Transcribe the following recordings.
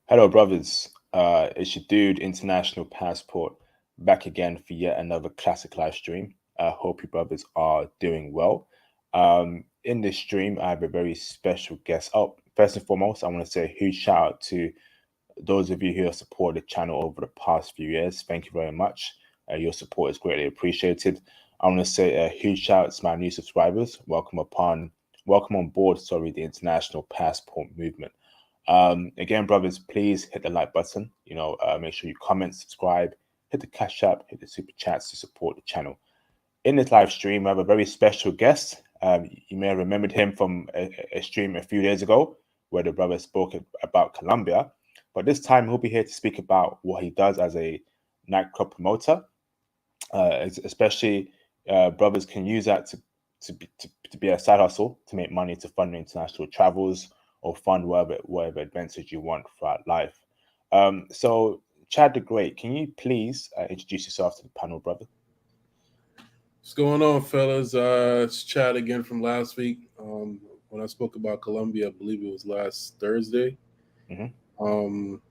Hello, brothers. It's your dude, International Passport, back again for yet another classic live stream. I hope you brothers are doing well. In this stream, I have a very special guest. Oh, first and foremost, I want to say a huge shout out to those of you who have supported the channel over the past few years. Thank you very much. Your support is greatly appreciated. I want to say a huge shout out to my new subscribers. Welcome on board. Sorry, the International Passport movement. Again, brothers, please hit the like button. Make sure you comment, subscribe, hit the cash app, hit the super chats to support the channel. In this live stream, I have a very special guest. You may have remembered him from a stream a few days ago where the brother spoke about Colombia. But this time, he'll be here to speak about what he does as a nightclub promoter. Especially, brothers can use that to be a side hustle to make money to fund international travels or fund whatever adventures you want throughout life. So, Chad the Great, can you please introduce yourself to the panel, brother? What's going on, fellas? It's Chad again from last week. When I spoke about Colombia, I believe it was last Thursday. Hmm. Um,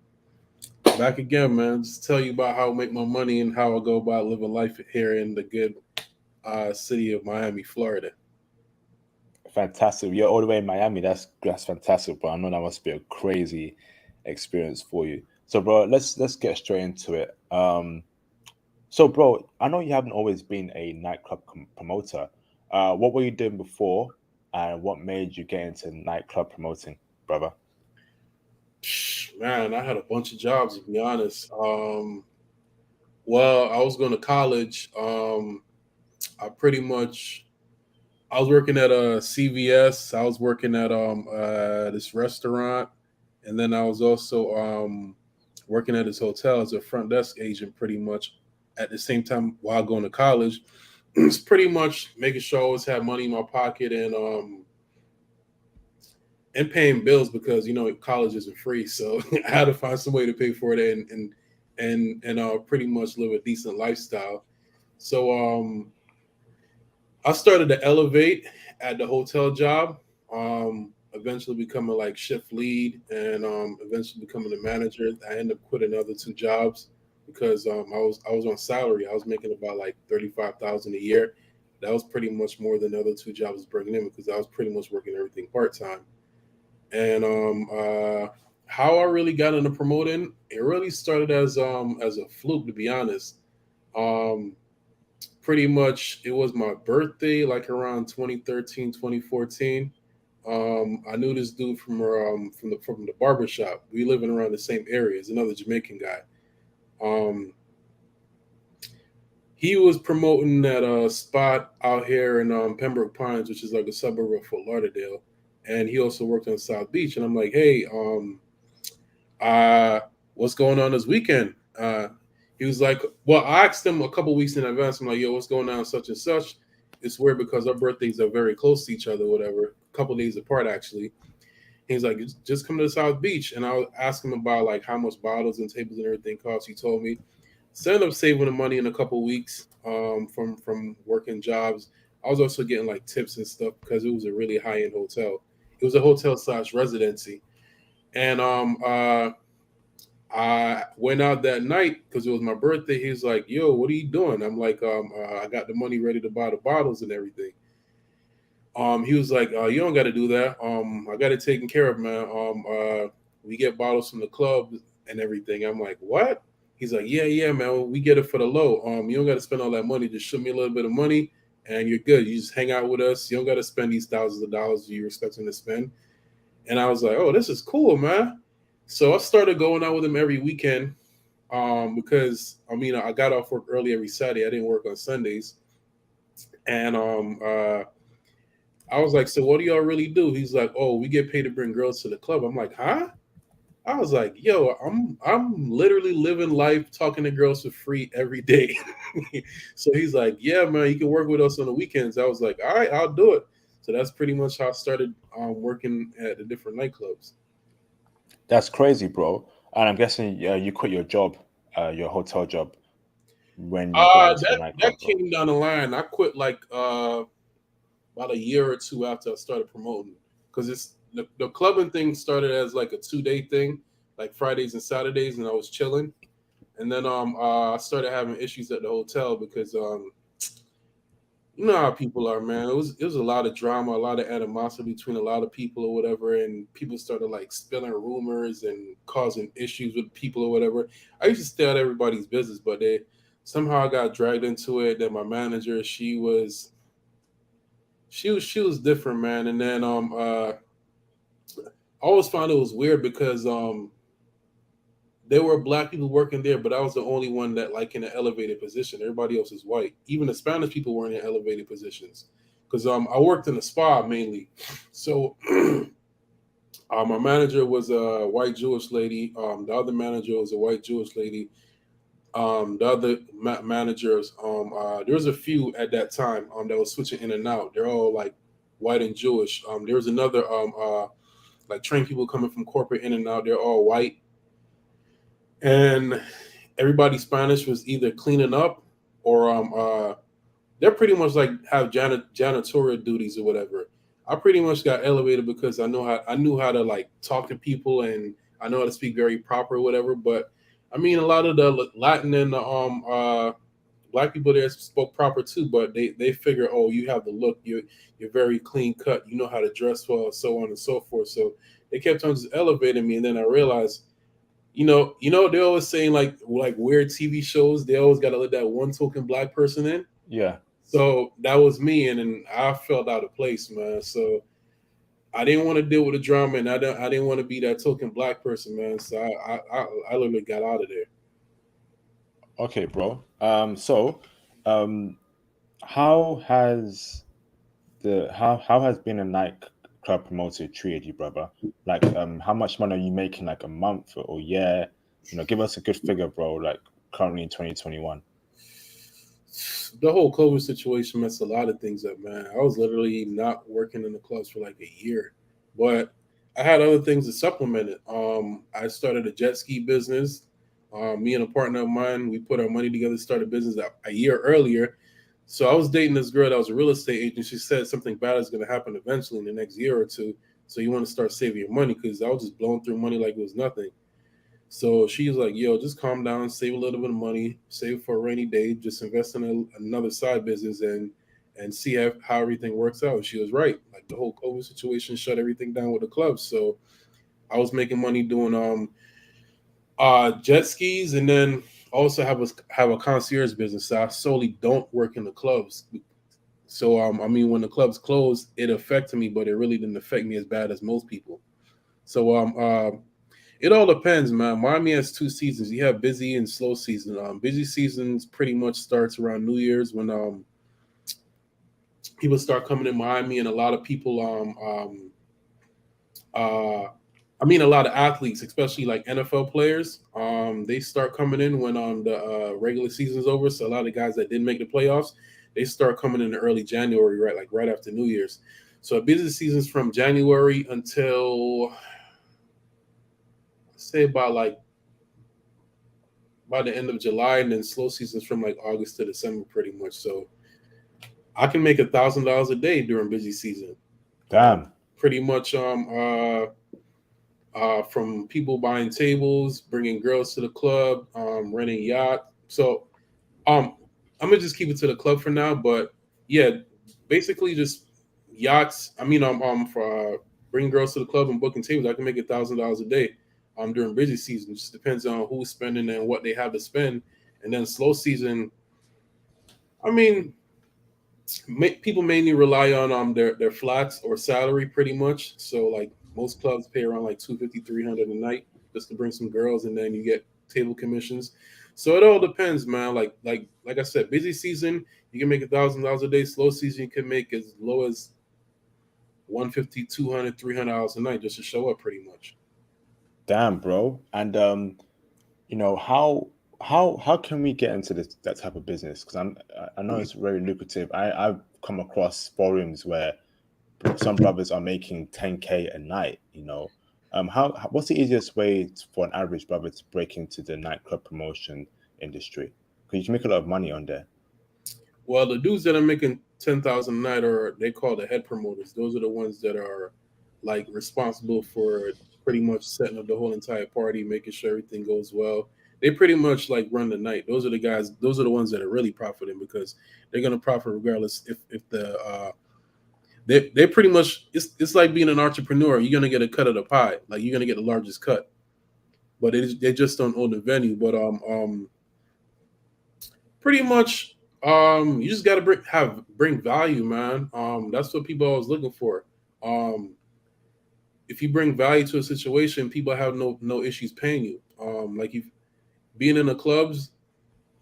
Back again, man. Just tell you about how I make my money and how I go about living life here in the good city of Miami, Florida. Fantastic. You're all the way in Miami. That's fantastic, bro. I know that must be a crazy experience for you. So, bro, let's get straight into it. So, bro, I know you haven't always been a nightclub promoter. What were you doing before, and what made you get into nightclub promoting, brother? Man, I had a bunch of jobs to be honest. Well, I was going to college. I pretty much I was working at a CVS. I was working at this restaurant, and then I was also working at this hotel as a front desk agent. Pretty much at the same time while going to college, it's pretty much making sure I always had money in my pocket and paying bills because college isn't free. So I had to find some way to pay for it and pretty much live a decent lifestyle. So I started to elevate at the hotel job, eventually becoming like shift lead and eventually becoming a manager. I ended up quitting the other two jobs because I was on salary. I was making about like 35,000 a year. That was pretty much more than the other two jobs was bringing in because I was pretty much working everything part time. And how I really got into promoting, it really started as a fluke, to be honest. Um, Pretty much it was my birthday like around 2013, 2014. I knew this dude from the barber shop. We live in around the same area. It's another Jamaican guy. um he was promoting that spot out here in Pembroke Pines, which is like a suburb of Fort Lauderdale, and he also worked on South Beach. And I'm like, hey, uh what's going on this weekend? He was like, well, I asked him a couple weeks in advance. I'm like, yo, what's going on, such and such? It's weird because our birthdays are very close to each other, whatever, a couple days apart actually. He's like, just come to the South Beach. And I was asking him about like how much bottles and tables and everything cost. He told me. So I ended up saving the money in a couple weeks from working jobs. I was also getting like tips and stuff because it was a really high end hotel. It was a hotel slash residency. And I went out that night because it was my birthday. He's like, "Yo, what are you doing?" I'm like, I got the money ready to buy the bottles and everything." He was like, "You don't got to do that. I got it taken care of, man. We get bottles from the club and everything." I'm like, "What?" He's like, "Yeah, yeah, man. We get it for the low. You don't got to spend all that money. Just show me a little bit of money, and you're good. You just hang out with us. You don't got to spend these thousands of dollars you're expecting to spend." And I was like, "Oh, this is cool, man." So I started going out with him every weekend, because I got off work early every Saturday. I didn't work on Sundays, and I was like, "So what do y'all really do?" He's like, "Oh, we get paid to bring girls to the club." I'm like, "Huh?" I was like, "Yo, I'm literally living life talking to girls for free every day." So he's like, "Yeah, man, you can work with us on the weekends." I was like, "All right, I'll do it." So that's pretty much how I started working at the different nightclubs. That's crazy, bro. And I'm guessing you quit your job, your hotel job, when you got into the That nightclub, bro. came down the line. I quit like about a year or two after I started promoting because the clubbing thing started as like a 2 day thing, like Fridays and Saturdays, and I was chilling. And then I started having issues at the hotel because you know how people are, man. It was a lot of drama, a lot of animosity between a lot of people or whatever, and people started like spilling rumors and causing issues with people or whatever. I used to stay out of everybody's business, but they somehow I got dragged into it. Then my manager, she was different, man. And then I always found it was weird because there were black people working there, but I was the only one that like in an elevated position. Everybody else is white. Even the Spanish people weren't in elevated positions. Because I worked in a spa mainly, so my manager was a white Jewish lady. The other manager was a white Jewish lady. The other managers, there was a few at that time that was switching in and out. They're all like white and Jewish. There was another like trained people coming from corporate in and out. They're all white, and everybody Spanish was either cleaning up or they're pretty much like have janitorial duties or whatever. I pretty much got elevated because I knew how to like talk to people and I know how to speak very proper or whatever. But I mean, a lot of the Latin and the black people there spoke proper too, but they figure, oh, you have the look, you're very clean cut, you know how to dress well, so on and so forth. So they kept on just elevating me, and then I realized they always saying like weird TV shows. They always got to let that one token black person in. Yeah. So that was me, and then I felt out of place, man. So I didn't want to deal with the drama, and I didn't want to be that token black person, man. So I literally got out of there. Okay, bro. So how has how has being a nightclub promoter treated you, brother? Like, how much money are you making like a month or year? Give us a good figure, bro. Like currently in 2021. The whole COVID situation messed a lot of things up, man. I was literally not working in the clubs for like a year, but I had other things to supplement it. I started a jet ski business. Me and a partner of mine, we put our money together, started business a year earlier. So I was dating this girl that was a real estate agent. She said something bad is going to happen eventually in the next year or two. So you want to start saving your money because I was just blowing through money like it was nothing. So she's like, yo, just calm down, save a little bit of money, save for a rainy day, just invest in another side business and see how everything works out. And she was right. Like the whole COVID situation shut everything down with the clubs. So I was making money doing jet skis and then also have a concierge business. So I solely don't work in the clubs. So I mean when the clubs closed, it affected me, but it really didn't affect me as bad as most people. So it all depends, man. Miami has two seasons. You have busy and slow season. Busy seasons pretty much starts around New Year's when people start coming in Miami, and a lot of people, uh, I mean, a lot of athletes, especially like NFL players, they start coming in when the regular season's over. So a lot of guys that didn't make the playoffs, they start coming in early January, right, like right after New Year's. So busy seasons from January until say about like by the end of July, and then slow seasons from like August to December, pretty much. So I can make $1,000 a day during busy season. Um, Damn. Pretty much from people buying tables, bringing girls to the club, renting yacht. So um, I'm gonna just keep it to the club for now. But yeah, basically just yachts. I mean, for bringing girls to the club and booking tables, I can make $1,000 a day. During busy season, it just depends on who's spending and what they have to spend. And then slow season, I mean, people mainly rely on their flats or salary pretty much. So like most clubs pay around like 250, 300 a night just to bring some girls, and then you get table commissions. So it all depends, man. Like I said, busy season you can make $1,000 a day. Slow season you can make as low as 150, 200, $300 a night just to show up pretty much. Damn, bro. And how can we get into that type of business? Because I know it's very lucrative. I've come across forums where some brothers are making 10K a night. What's the easiest way for an average brother to break into the nightclub promotion industry? Because you can make a lot of money on there. Well, the dudes that are making 10,000 a night are they call the head promoters. Those are the ones that are like responsible for. pretty much setting up the whole entire party, making sure everything goes well. They pretty much like run the night. Those are the guys. Those are the ones that are really profiting because they're gonna profit regardless if the they pretty much it's like being an entrepreneur. You're gonna get a cut of the pie. Like you're gonna get the largest cut, but they just don't own the venue. But pretty much you just gotta bring value, man. That's what people are always looking for. Um, if you bring value to a situation, people have no issues paying you. Like if being in the clubs,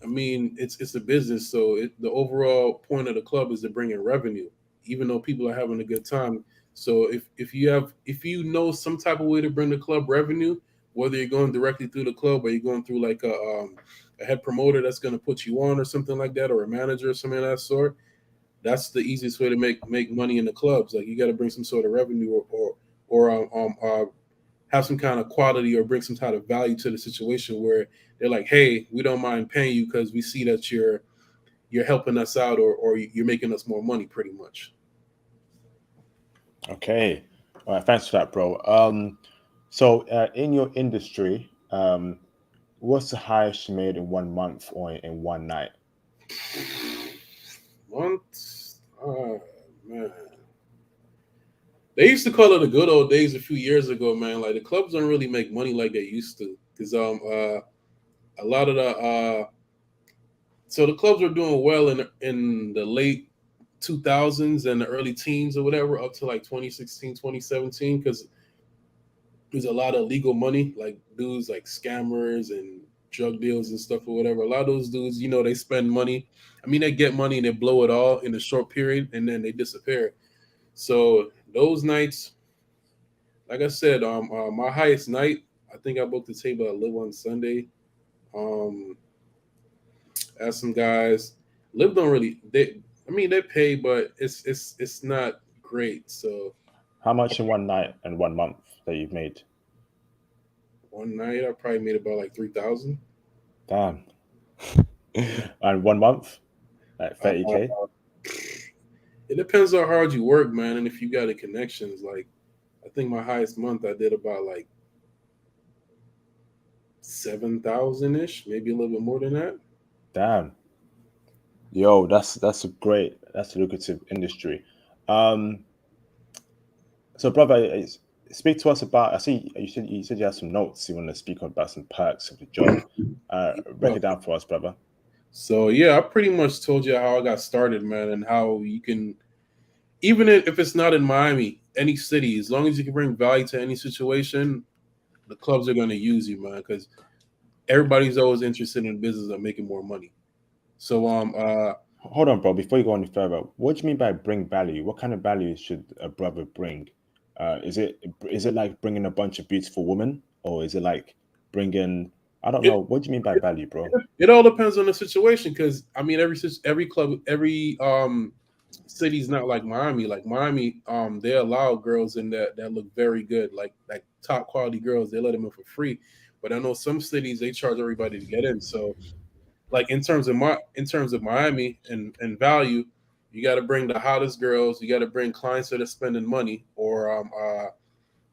I mean, it's a business, so the overall point of the club is to bring in revenue, even though people are having a good time. So if you know some type of way to bring the club revenue, whether you're going directly through the club or you're going through like a head promoter that's going to put you on or something like that, or a manager or something of that sort, that's the easiest way to make money in the clubs. Like you got to bring some sort of revenue or have some kind of quality or bring some kind of value to the situation where they're like, hey, we don't mind paying you because we see that you're helping us out or you're making us more money pretty much. Okay. All right. Thanks for that, bro. So in your industry, what's the highest you made in 1 month or in one night? Months? Man. They used to call it the good old days a few years ago, man. Like the clubs don't really make money like they used to. Because a lot of the so the clubs were doing well in the late 2000s and the early teens or whatever up to like 2016, 2017 because there's a lot of legal money like dudes like scammers and drug deals and stuff or whatever. A lot of those dudes, they spend money. I mean, they get money and they blow it all in a short period and then they disappear. So those nights, like I said, my highest night, I think I booked the table at Live on Sunday. Um, As some guys, Live don't really I mean they pay, but it's not great. So How much in one night and 1 month that you've made? one night I probably made about like 3,000. Damn. And 1 month, like Uh, 30K. it depends on how hard you work, man, and if you got the connections. Like I think my highest month I did about like 7,000 ish, maybe a little bit more than that. Damn. Yo, that's a lucrative industry. Um, so brother, speak to us about. I see you said you have some notes. You want to speak about some perks of the job. Break it down for us, brother. So yeah, I pretty much told you how I got started, man, and how you can even if it's not in Miami, any city, as long as you can bring value to any situation, the clubs are going to use you, man, because everybody's always interested in the business of making more money. So Hold on, bro. Before you go any further, what do you mean by bring value? What kind of value should a brother bring? Is it like bringing a bunch of beautiful women, or is it like bringing? I don't it, know. What do you mean by value, bro? it all depends on the situation, because I mean every club, every city's not like Miami. Like Miami, they allow girls in that look very good, like top quality girls. They let them in for free. But I know some cities they charge everybody to get in. So like in terms of Miami and value, you got to bring the hottest girls. You got to bring clients that are spending money, or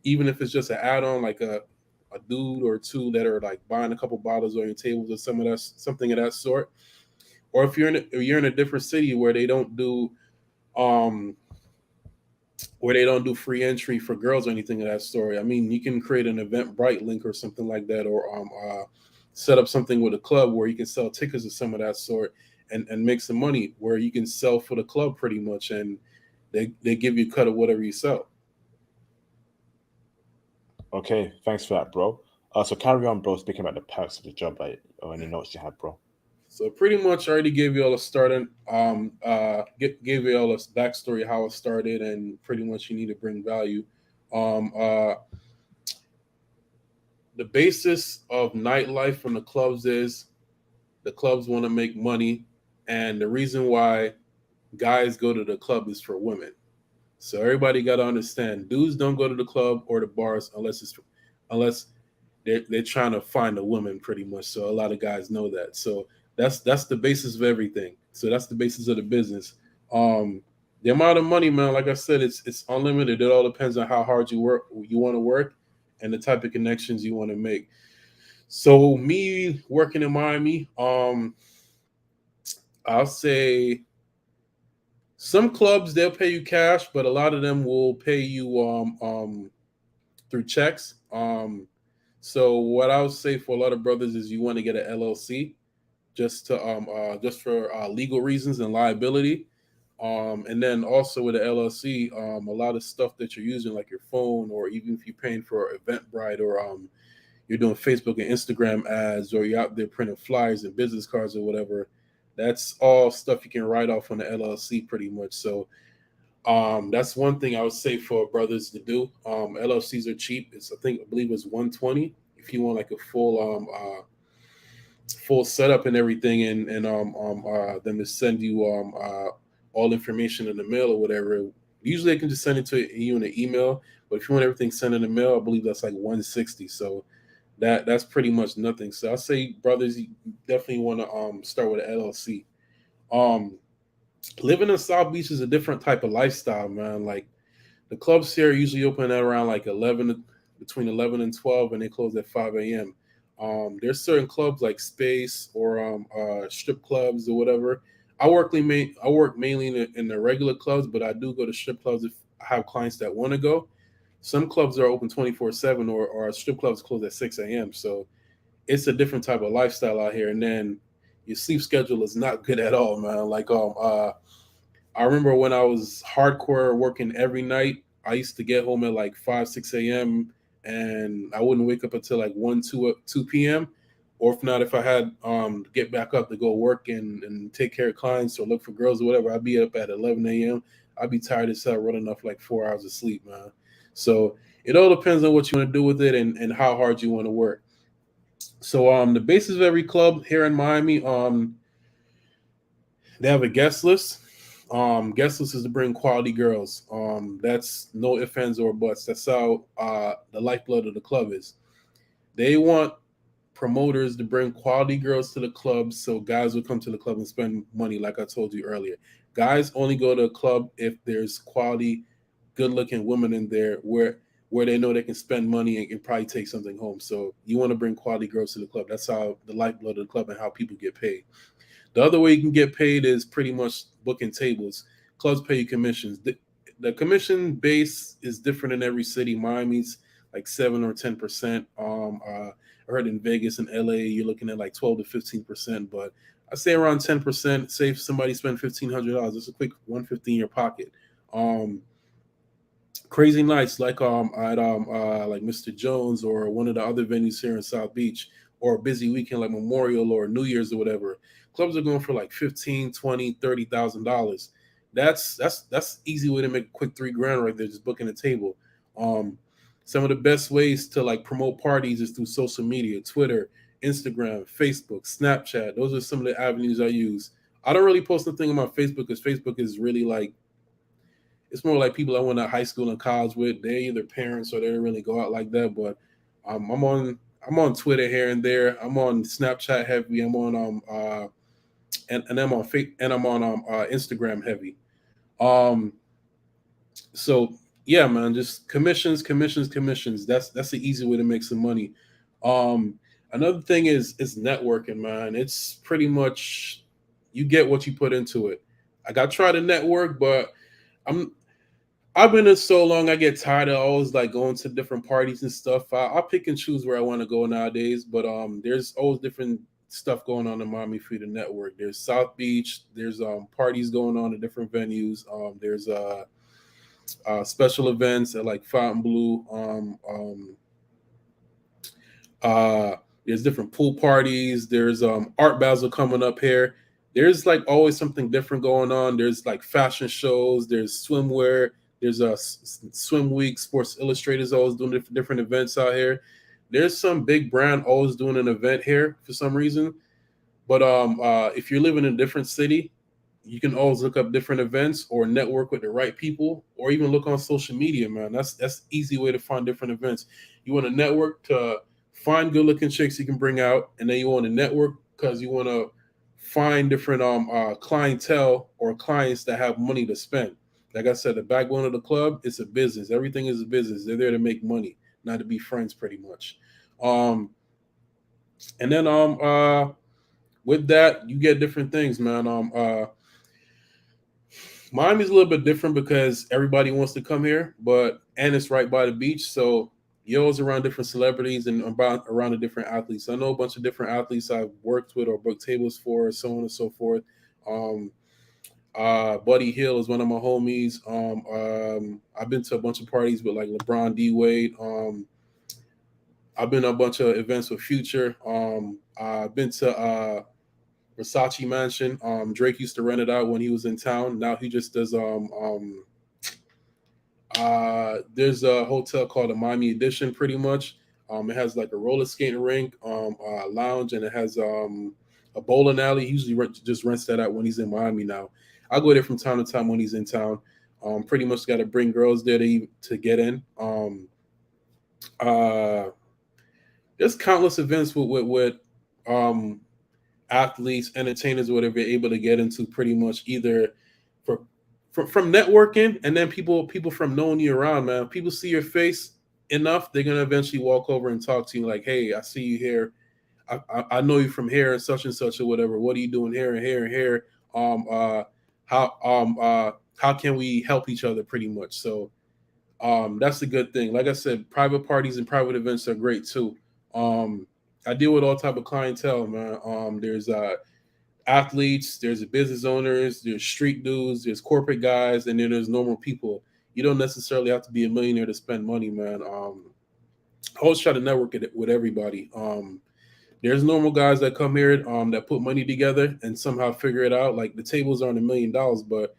even if it's just an add-on, like a dude or two that are like buying a couple bottles on your tables or something of that sort. Or if you're in a different city um where they don't do free entry for girls or anything of that story. I mean, you can create an Eventbrite link or something like that, or set up something with a club where you can sell tickets or some of that sort, and make some money where you can sell for the club pretty much, and they give you a cut of whatever you sell. Okay, thanks for that, bro. So carry on, bro. Speaking about the perks of the job, like, or any notes you have, bro. So pretty much I already gave you all a starting gave you all a backstory how it started, and pretty much you need to bring value. Um uh the basis of nightlife from the clubs is the clubs want to make money, and the reason why guys go to the club is for women. So everybody got to understand, dudes don't go to the club or the bars unless they're trying to find a woman pretty much. So a lot of guys know that. So that's the basis of everything. So that's the basis of the business. Um, the amount of money, man, like I said, it's unlimited. It all depends on how hard you want to work, and the type of connections you want to make. So me working in Miami, I'll say some clubs they'll pay you cash, but a lot of them will pay you through checks. So what I would say for a lot of brothers is you want to get an LLC just for legal reasons and liability. And then also with the LLC, a lot of stuff that you're using, like your phone, or even if you're paying for Eventbrite, or you're doing Facebook and Instagram ads, or you're out there printing flyers and business cards or whatever, that's all stuff you can write off on the LLC pretty much. So that's one thing I would say for brothers to do. LLCs are cheap. I believe it's 120 if you want like a full setup and everything, and them to send you all information in the mail or whatever. Usually, they can just send it to you in an email. But if you want everything sent in the mail, I believe that's like 160. So that's pretty much nothing. So I say, brothers, you definitely want to start with an LLC. Um, Living in South Beach is a different type of lifestyle, man. Like the clubs here usually open at around like 11, between 11 and 12, and they close at 5 a.m. There's certain clubs like Space, or strip clubs or whatever. I work mainly in the regular clubs, but I do go to strip clubs if I have clients that want to go. Some clubs are open 24/7, or strip clubs close at 6 a.m. So it's a different type of lifestyle out here. And then your sleep schedule is not good at all, man. Like I remember when I was hardcore working every night, I used to get home at like 5, 6 a.m. and I wouldn't wake up until like 1, 2 p.m. Or if not, if I had get back up to go work and take care of clients or look for girls or whatever, I'd be up at 11 a.m. I'd be tired as hell running off like 4 hours of sleep, man. So it all depends on what you want to do with it, and how hard you want to work. So the basis of every club here in Miami, they have a guest list. Guest list is to bring quality girls. That's no ifs, ands, or buts. That's how the lifeblood of the club is. They want promoters to bring quality girls to the club, so guys will come to the club and spend money, like I told you earlier. Guys only go to a club if there's quality, good looking women in there, where they know they can spend money and probably take something home. So you want to bring quality girls to the club. That's how the lifeblood of the club and how people get paid. The other way you can get paid is pretty much booking tables. Clubs pay you commissions. The commission base is different in every city. Miami's like 7 or 10%. I heard in Vegas and LA you're looking at like 12 to 15%, but I say around 10%. Say if somebody spent $1,500, it's a quick 150 in your pocket. Um, Crazy nights like like Mr. Jones or one of the other venues here in South Beach, or a busy weekend like Memorial or New Year's or whatever. Clubs are going for like 15, 20, $30,000. That's easy way to make a quick 3 grand right there, just booking a table. Um some of the best ways to like promote parties is through social media, Twitter, Instagram, Facebook, Snapchat. Those are some of the avenues I use. I don't really post nothing on my Facebook because Facebook is really like, it's more like people I went to high school and college with. They're either parents or they don't really go out like that. But I'm on Twitter here and there. I'm on Snapchat heavy. I'm on and I'm on and I'm on Instagram heavy. Um, so yeah, man, just commissions, commissions, commissions. That's the easy way to make some money. Um, Another thing is networking, man. It's pretty much you get what you put into it. I got to try to network, but I'm I've been in so long, I get tired of always like going to different parties and stuff. I'll pick and choose where I want to go nowadays, but there's always different stuff going on in Miami for you to network. There's South Beach. There's parties going on at different venues. There's special events at like Fontainebleau. Uh, there's different pool parties. There's art basel coming up here. There's like always something different going on. There's like fashion shows. There's swimwear. There's a swim week. Sports Illustrated is always doing different events out here. There's some big brand always doing an event here for some reason. But if you're living in a different city, you can always look up different events or network with the right people, or even look on social media, man. That's easy way to find different events. You want to network to find good looking chicks you can bring out, and then you want to network because you want to find different clientele or clients that have money to spend. Like I said, the backbone of the club is a business. Everything is a business. They're there to make money. not to be friends, pretty much. Um, and then with that, you get different things, man. Miami's a little bit different because everybody wants to come here, but and it's right by the beach, so you're always around different celebrities and about around the different athletes. I know a bunch of different athletes I've worked with or booked tables for, so on and so forth. Um, Buddy Hill is one of my homies. I've been to a bunch of parties with like LeBron D Wade. I've been to a bunch of events with Future. I've been to Versace Mansion. Drake used to rent it out when he was in town. Now he just does. There's a hotel called the Miami Edition, pretty much. It has like a roller skating rink, lounge, and it has a bowling alley. He usually just rents that out when he's in Miami now. I go there from time to time when he's in town. Pretty much got to bring girls there to get in. Uh, there's countless events with um, athletes, entertainers, whatever, you're able to get into pretty much either for, from networking, and then people from knowing you around, man. People see your face enough, they're gonna eventually walk over and talk to you like, hey, I see you here. I know you from here and such or whatever. What are you doing here and here and here? Um, uh, how can we help each other? Pretty much. So that's a good thing. Like I said, private parties and private events are great too. Um, I deal with all type of clientele, man. There's athletes, there's business owners, there's street dudes, there's corporate guys, and then there's normal people. You don't necessarily have to be a millionaire to spend money, man. I always try to network it with everybody. There's normal guys that come here that put money together and somehow figure it out. Like the tables aren't $1 million, but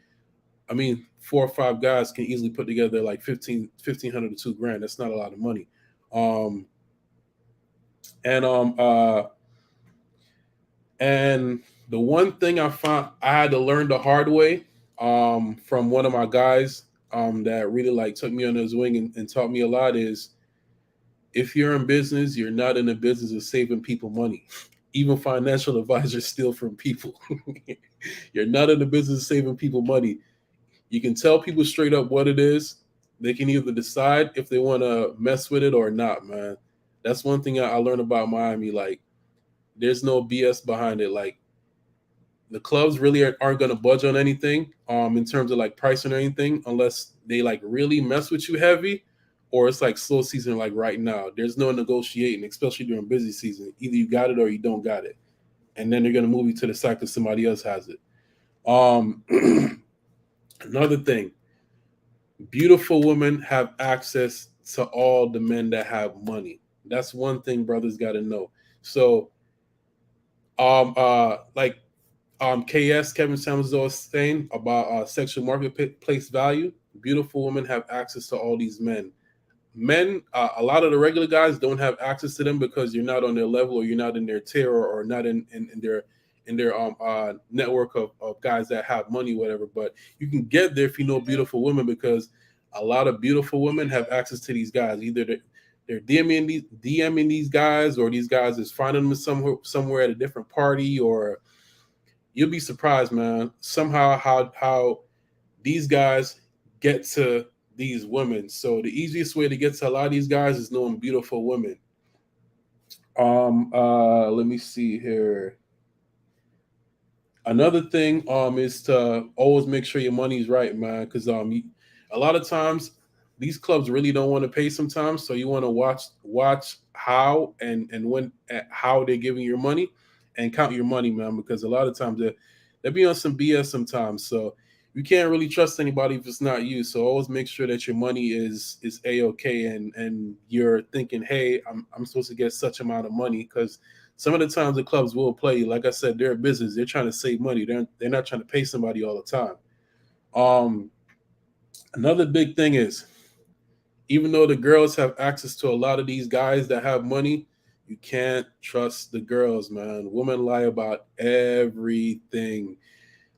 I mean, 4 or 5 guys can easily put together like 1,500 to 2 grand. That's not a lot of money. Um, and and the one thing I found I had to learn the hard way from one of my guys that really like took me under his wing and taught me a lot is if you're in business, you're not in the business of saving people money. Even financial advisors steal from people. You're not in the business of saving people money. You can tell people straight up what it is. They can either decide if they want to mess with it or not, man. That's one thing I learned about Miami. Like, there's no BS behind it. Like, the clubs really aren't going to budge on anything in terms of like pricing or anything unless they like really mess with you heavy, or it's like slow season like right now. There's no negotiating, especially during busy season. Either you got it or you don't got it, and then they're going to move you to the side because somebody else has it. Um, Another thing, beautiful women have access to all the men that have money. That's one thing brothers got to know. So like KS Kevin Samuels was saying about sexual marketplace value. Beautiful women have access to all these men. Men, a lot of the regular guys don't have access to them because you're not on their level or you're not in their tier or not in their network of guys that have money, whatever. But you can get there if you know beautiful women because a lot of beautiful women have access to these guys. Either they're DMing these guys, or these guys is finding them somewhere at a different party, or you'll be surprised, man. Somehow how these guys get to these women. So the easiest way to get to a lot of these guys is knowing beautiful women. Let me see here. Another thing is to always make sure your money's right, man, because a lot of times these clubs really don't want to pay sometimes, so you want to watch how and when how they're giving your money and count your money, man, because a lot of times they be on some BS sometimes. So you can't really trust anybody if it's not you. So always make sure that your money is a-okay, and you're thinking, hey, I'm supposed to get such amount of money, because some of the times the clubs will play you. Like I said, they're a business. They're trying to save money. They're not trying to pay somebody all the time. Um, Another big thing is, even though the girls have access to a lot of these guys that have money, you can't trust the girls, man. Women lie about everything.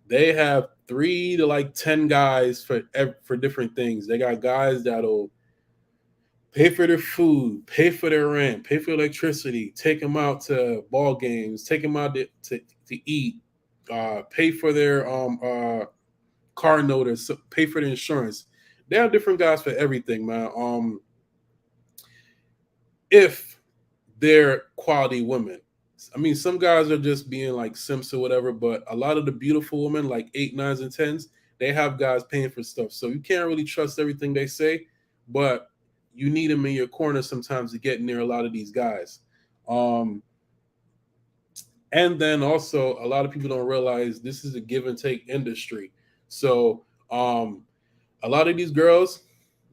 They have 3 to like 10 guys for different things. They got guys that'll pay for their food, pay for their rent, pay for electricity, take them out to ball games, take them out to eat, pay for their car notice, pay for the insurance. They have different guys for everything, man. if they're quality women. I mean, some guys are just being like simps or whatever, but a lot of the beautiful women, like eight, nines, and tens, they have guys paying for stuff. So you can't really trust everything they say, but you need them in your corner sometimes to get near a lot of these guys. Um, and then also, a lot of people don't realize this is a give and take industry. So a lot of these girls,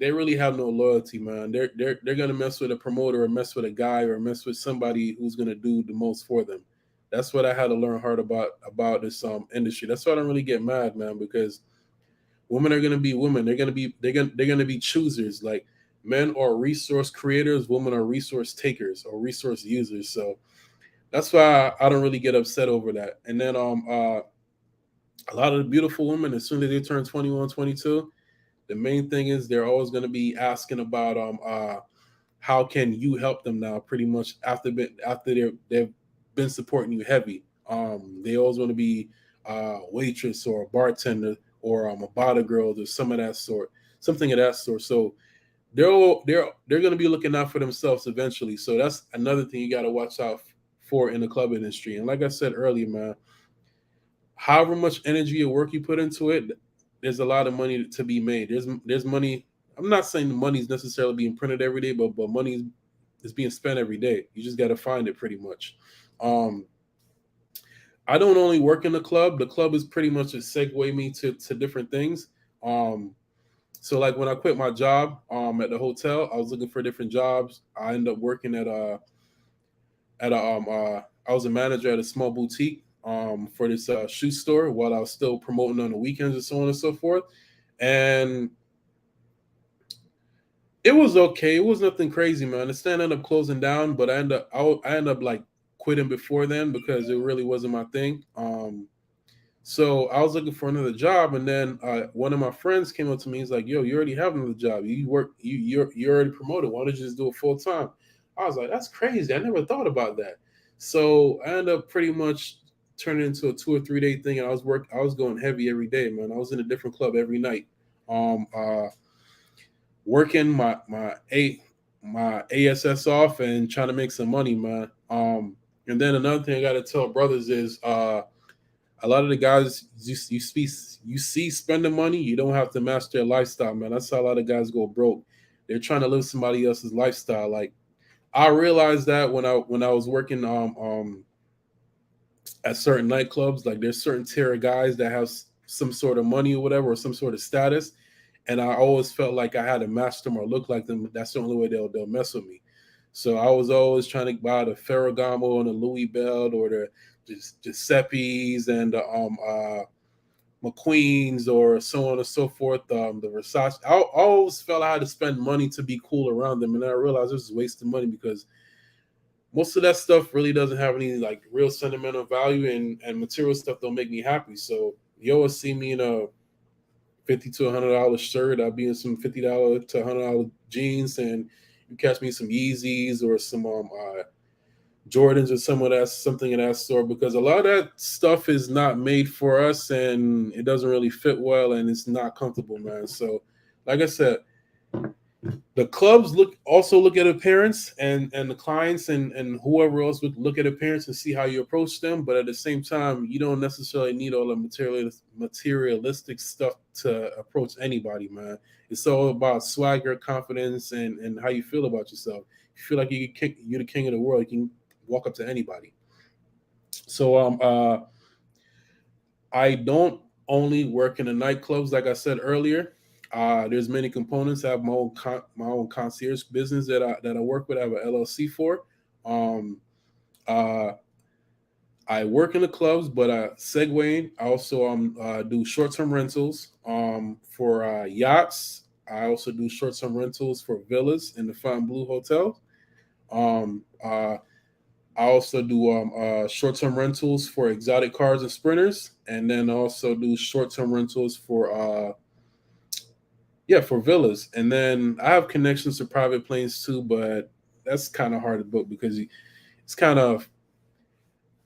they really have no loyalty, man. They're gonna mess with a promoter or mess with a guy or mess with somebody who's gonna do the most for them. That's what I had to learn hard about this industry. That's why I don't really get mad, man, because women are gonna be women. They're gonna be choosers. Like men are resource creators, women are resource takers or resource users. So that's why I don't really get upset over that. And then a lot of the beautiful women, as soon as they turn 21, 22, the main thing is they're always going to be asking about how can you help them now, pretty much after they've been supporting you heavy. They always want to be waitress or a bartender or a bottle girl or some of that sort, something of that sort. So they're going to be looking out for themselves eventually. So that's another thing you got to watch out for in the club industry. And like I said earlier, man, however much energy or work you put into it, there's a lot of money to be made. There's money. I'm not saying the money's necessarily being printed every day, but money is being spent every day. You just got to find it, pretty much. Um, I don't only work in the club. The club is pretty much a segue me to different things. Um, so like when I quit my job at the hotel, I was looking for different jobs. I ended up working at a I was a manager at a small boutique for this shoe store while I was still promoting on the weekends and so on and so forth. And it was okay. It was nothing crazy, man. The stand ended up closing down, but I ended up like quitting before then because it really wasn't my thing. So I was looking for another job, and then one of my friends came up to me. He's like, "Yo, you already have another job. You're already promoted. Why don't you just do it full time?" I was like, "That's crazy. I never thought about that." So I ended up pretty much turning into a 2 or 3 day thing, and I was going heavy every day, man. I was in a different club every night, um, uh, working my ASS off and trying to make some money, man. And then another thing I got to tell brothers is a lot of the guys you see spending money, you don't have to match their lifestyle, man. That's how a lot of guys go broke. They're trying to live somebody else's lifestyle. Like I realized that when I was working at certain nightclubs, like there's certain tier of guys that have some sort of money or whatever or some sort of status, and I always felt like I had to match them or look like them. That's the only way they'll mess with me. So I was always trying to buy the Ferragamo and the Louis Belt or the Giuseppe's and the McQueen's or so on and so forth. The Versace. I always felt I had to spend money to be cool around them, and I realized this is wasting money because most of that stuff really doesn't have any like real sentimental value, and material stuff don't make me happy. So you always see me in a $50 to $100 shirt. I'll be in some $50 to $100 jeans, and you catch me some Yeezys or some Jordans or something of that sort, because a lot of that stuff is not made for us and it doesn't really fit well and it's not comfortable, man. So, like I said, the clubs look at appearance, and the clients and whoever else would look at appearance and see how you approach them. But at the same time, you don't necessarily need all the materialistic stuff to approach anybody, man. It's all about swagger, confidence, and how you feel about yourself. If you feel like you're the king of the world, you can walk up to anybody. So I don't only work in the nightclubs, like I said earlier. There's many components. I have my own concierge business that I work with. I have an LLC for. Um, uh, I work in the clubs, but segueing, I also do short term rentals for yachts. I also do short term rentals for villas in the Fontainebleau Hotel. Um, uh, I also do short term rentals for exotic cars and sprinters, and then also do short term rentals for for villas. And then I have connections to private planes too, but that's kind of hard to book because it's kind of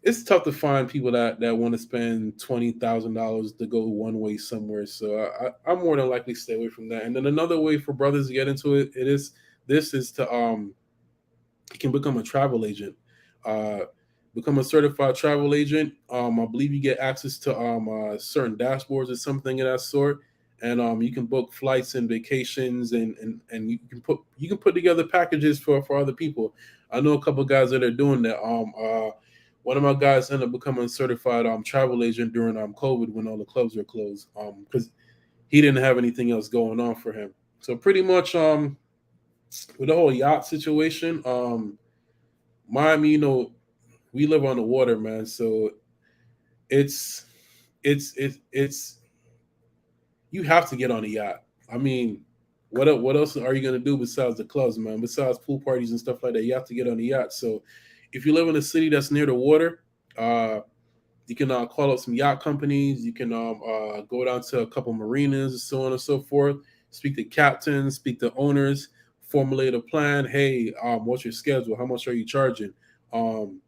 it's tough to find people that want to spend $20,000 to go one way somewhere. So I'm more than likely stay away from that. And then another way for brothers to get into it is to You can become a travel agent. Uh, become a certified travel agent. I believe you get access to certain dashboards or something of that sort, and you can book flights and vacations, and you can put together packages for other people. I know a couple of guys that are doing that. One of my guys ended up becoming a certified travel agent during COVID when all the clubs were closed because he didn't have anything else going on for him. So pretty much with the whole yacht situation, Miami, we live on the water, man. So it's it's you have to get on a yacht. I mean, what else are you gonna do besides the clubs, man? Besides pool parties and stuff like that, you have to get on a yacht. So if you live in a city that's near the water, uh, you can call up some yacht companies. You can go down to a couple marinas, so on and so forth. Speak to captains, speak to owners, formulate a plan. Hey, what's your schedule? How much are you charging? Um,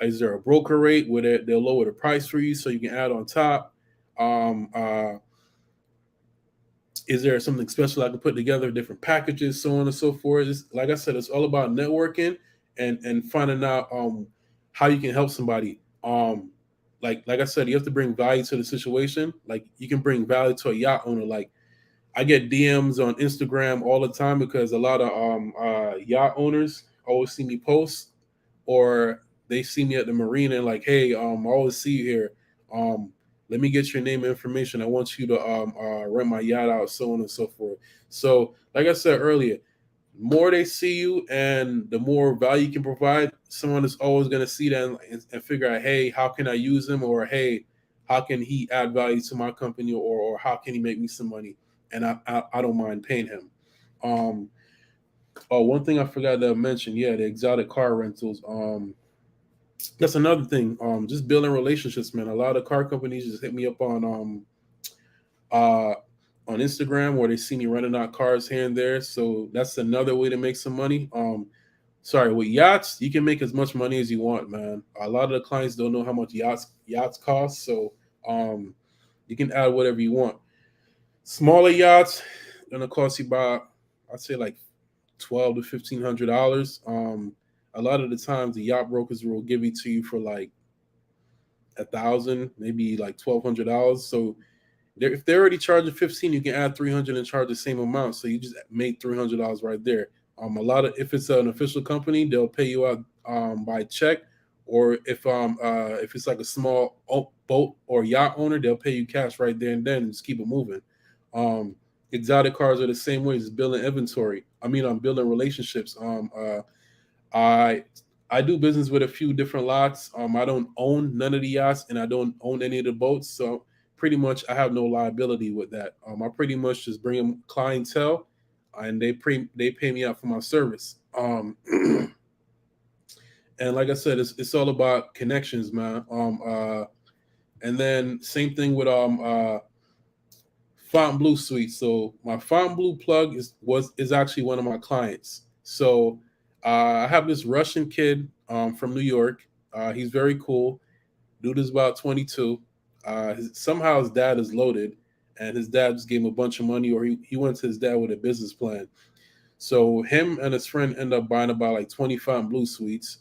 is there a broker rate where they'll lower the price for you so you can add on top? Um, uh, is there something special I can put together, different packages, so on and so forth? Like I said, it's all about networking and finding out how you can help somebody. Like I said, you have to bring value to the situation. Like you can bring value to a yacht owner. Like I get DMs on Instagram all the time because a lot of yacht owners always see me post or they see me at the marina and like, hey, I always see you here. Um, Let me get your name and information. I want you to rent my yacht out, so on and so forth. So, like I said earlier, more they see you and the more value you can provide, someone is always going to see that and figure out, hey, how can I use him? Or, hey, how can he add value to my company? Or how can he make me some money? And I don't mind paying him. Um, oh, one thing I forgot to mention, yeah, the exotic car rentals. That's another thing. Just building relationships, man. A lot of car companies just hit me up uh on Instagram where they see me running out cars here and there. So that's another way to make some money. Sorry, with yachts, you can make as much money as you want, man. A lot of the clients don't know how much yachts cost, so um you can add whatever you want. Smaller yachts gonna cost you about, I'd say, like $1,200 to $1,500. A lot of the times the yacht brokers will give it to you for like 1,000, maybe like $1,200. So if they're already charging 15, you can add 300 and charge the same amount. So you just made $300 right there. A lot of, if it's an official company, they'll pay you out by check, or if it's like a small boat or yacht owner, they'll pay you cash right there and then and just keep it moving. Um, Exotic cars are the same way. It's building inventory. I mean, I'm building relationships. I I do business with a few different lots. I don't own none of the yachts and I don't own any of the boats, so pretty much I have no liability with that. I pretty much just bring them clientele, and they pay me out for my service. And like I said, it's all about connections, man. And then same thing with Fontainebleau Suite. So my Fontainebleau plug is actually one of my clients. So I have this Russian kid from New York. He's very cool. Dude is about 22. Somehow his dad is loaded, and his dad just gave him a bunch of money, or he went to his dad with a business plan. So him and his friend end up buying about like 25 blue suites.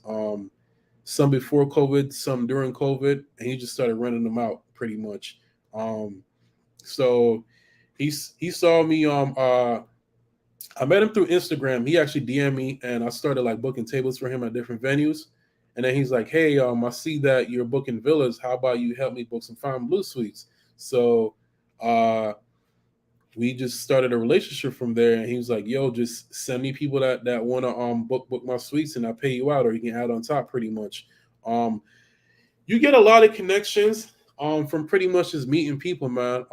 Some before COVID, some during COVID, and he just started renting them out pretty much. Um, so he saw me. I met him through Instagram. He actually DM'd me, and I started like booking tables for him at different venues. And then he's like, "Hey, I see that you're booking villas. How about you help me book some fine blue suites?" So uh, we just started a relationship from there. And he was like, "Yo, just send me people that want to book my suites, and I'll pay you out, or you can add on top, pretty much." Um, you get a lot of connections from pretty much just meeting people, man.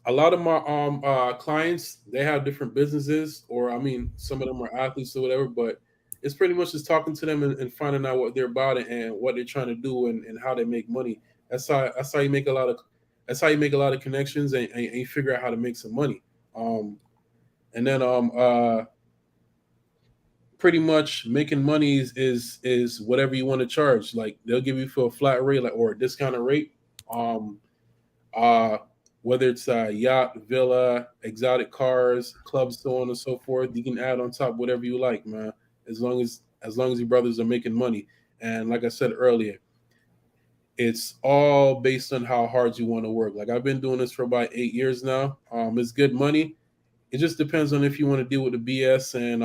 A lot of my clients, they have different businesses, or I mean some of them are athletes or whatever, but it's pretty much just talking to them and finding out what they're about and what they're trying to do and how they make money. That's how you make a lot of connections and you figure out how to make some money. And then Pretty much making money is whatever you want to charge. Like they'll give you for a flat rate, like, or a discounted rate. um uh whether it's a yacht, villa, exotic cars, clubs, so on and so forth. You can add on top whatever you like, man. As long as your brothers are making money. And like I said earlier, it's all based on how hard you want to work. Like I've been doing this for about 8 years now. It's good money. It just depends on if you want to deal with the BS and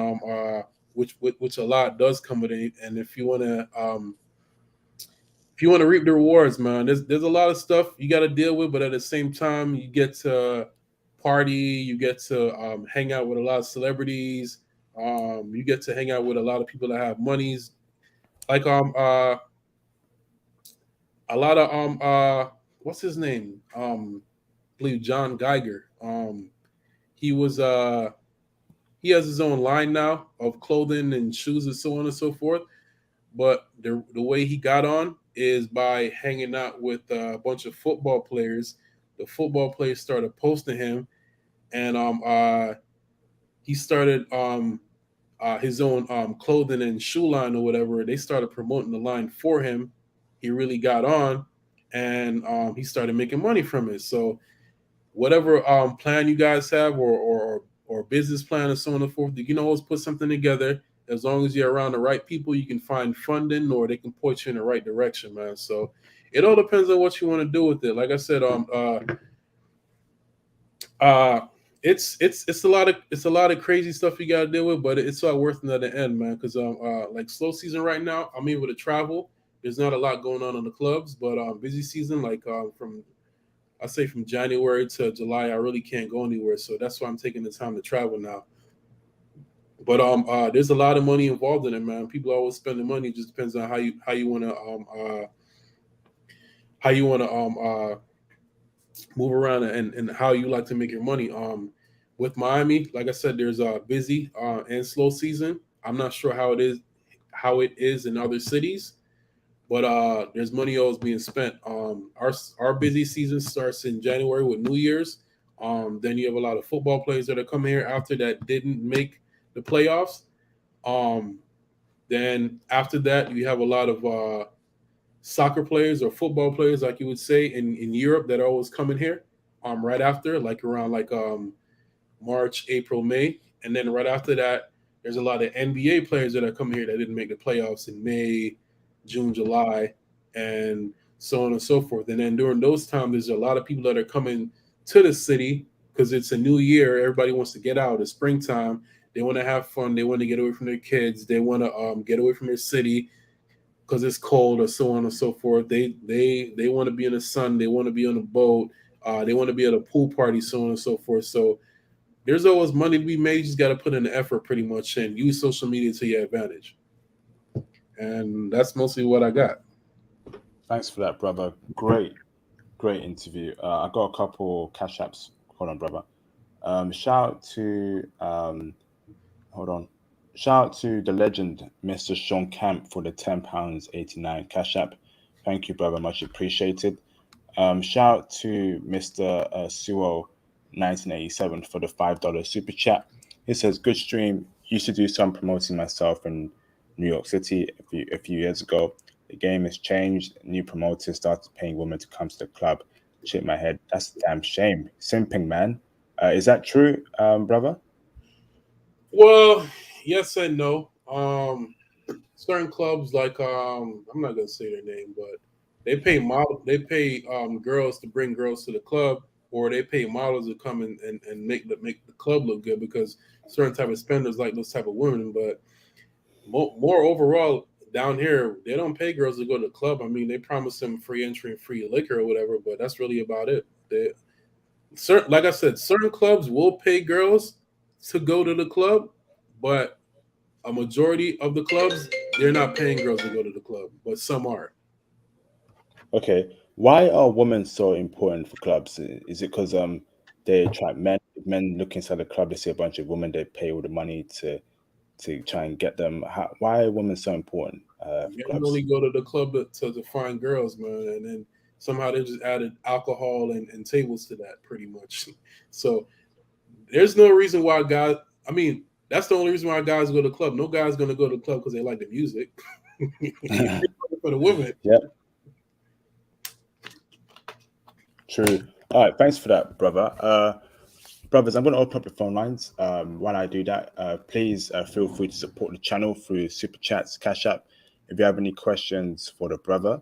which a lot does come with it. And if you want to reap the rewards, man, there's a lot of stuff you got to deal with, but at the same time, you get to party, you get to hang out with a lot of celebrities, you get to hang out with a lot of people that have monies, like a lot of what's his name? I believe John Geiger. He was he has his own line now of clothing and shoes and so on and so forth. But the way he got on is by hanging out with a bunch of football players. The football players started posting him, and he started his own clothing and shoe line or whatever. They started promoting the line for him. He really got on, and he started making money from it. So whatever plan you guys have or business plan and so on and so forth, you can always put something together. As long as you're around the right people, you can find funding or they can point you in the right direction, man. So it all depends on what you want to do with it. Like I said, uh, it's a lot of crazy stuff you got to deal with, but it's all worth it at the end, man. Because like slow season right now, I'm able to travel. There's not a lot going on in the clubs, but busy season, like from I say from January to July, I really can't go anywhere. So that's why I'm taking the time to travel now. But there's a lot of money involved in it, man. People always spending money. It just depends on how you want to move around and how you like to make your money. With Miami, like I said, there's a busy and slow season. I'm not sure how it is in other cities, but there's money always being spent. Our busy season starts in January with New Year's. Then you have a lot of football players that are coming here after that didn't make the playoffs. Um, then after that, you have a lot of soccer players or football players, like you would say, in Europe that are always coming here. Right after, like around like March, April, May, and then right after that, there's a lot of NBA players that are coming here that didn't make the playoffs in May, June, July, and so on and so forth. And then during those times, there's a lot of people that are coming to the city because it's a new year. Everybody wants to get out. It's springtime. They want to have fun. They want to get away from their kids. They want to get away from their city because it's cold or so on and so forth. They want to be in the sun. They want to be on a boat. They want to be at a pool party, so on and so forth. So there's always money to be made. You just got to put in the effort pretty much and use social media to your advantage. And that's mostly what I got. Thanks for that, brother. Great interview. I got a couple cash apps. Hold on, brother. Shout out to hold on. Shout out to the legend, Mr. Sean Camp, for the £10.89 cash app. Thank you, brother. Much appreciated. Shout out to Mr. Suo 1987 for the $5 super chat. He says, "Good stream. Used to do some promoting myself in New York City a few years ago. The game has changed. New promoters started paying women to come to the club. Shake my head. That's a damn shame. Simping, man. Is that true, brother?" Well, yes and no. Certain clubs like I'm not gonna say their name, but they pay girls to bring girls to the club, or they pay models to come and make the club look good because certain type of spenders like those type of women. But more overall down here, they don't pay girls to go to the club. I mean, they promise them free entry and free liquor or whatever, but that's really about it. Like I said, certain clubs will pay girls to go to the club, but a majority of the clubs they're not paying girls to go to the club, but some are. Okay. Why are women so important for clubs? Is it because they attract men? If men look inside the club, they see a bunch of women. They pay all the money to try and get them. Why are women so important for Men clubs? only go to the club to find girls, man, and then somehow they just added alcohol and tables to that, pretty much. So there's no reason why guys. I mean, that's the only reason why guys go to the club. No guy's gonna go to the club because they like the music. For the women. Yep, true. All right, thanks for that, brother. Brothers, I'm going to open up the phone lines. While I do that, please feel free to support the channel through super chats, cash app. If you have any questions for the brother,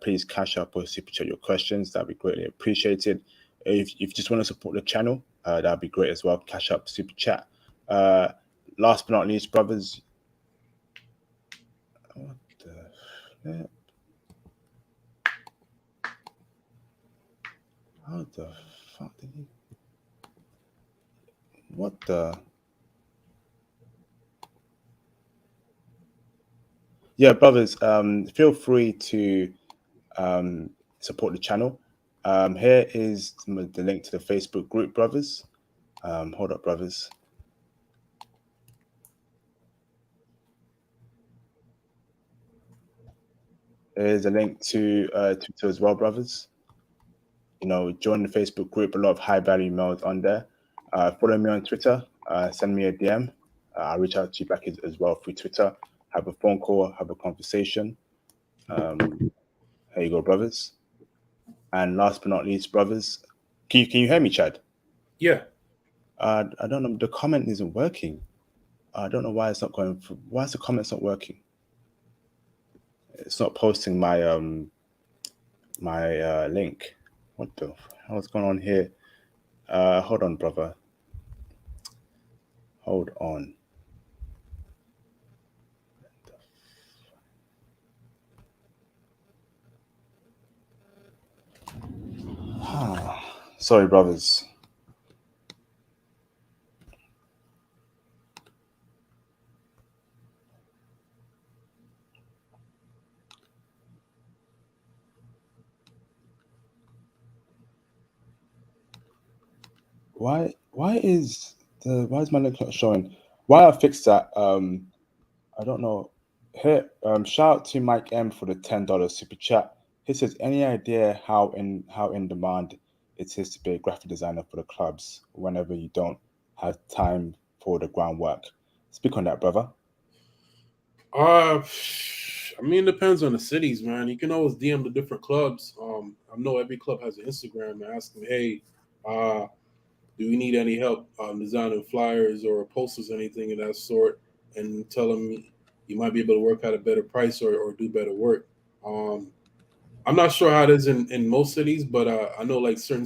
please cash up or super chat your questions. That'd be greatly appreciated. If you just want to support the channel, that'd be great as well. Cash up, super chat. Uh, Last but not least, brothers. What the flip? How the fuck did he? What the? Yeah, brothers. Feel free to support the channel. Here is the link to the Facebook group, brothers. Hold up, brothers. There's a link to Twitter as well, brothers. Join the Facebook group. A lot of high value emails on there. Follow me on Twitter. Send me a DM. I'll reach out to you back as well through Twitter. Have a phone call. Have a conversation. Here you go, brothers. And last but not least, brothers, can you hear me, Chad? Yeah. I don't know. The comment isn't working. I don't know why it's not going. Why is the comments not working? It's not posting my link. What the hell's going on here? Hold on, brother. Hold on. Sorry, brothers. Why is my link not showing? While I fix that, I don't know. Here, shout out to Mike M for the $10 super chat. He says, any idea how in demand it is to be a graphic designer for the clubs whenever you don't have time for the groundwork? Speak on that, brother. I mean, it depends on the cities, man. You can always DM the different clubs. I know every club has an Instagram and ask them, hey, uh, do we need any help designing flyers or posters, anything of that sort? And tell them you might be able to work out a better price or do better work. Um, I'm not sure how it is in most cities, but I know like certain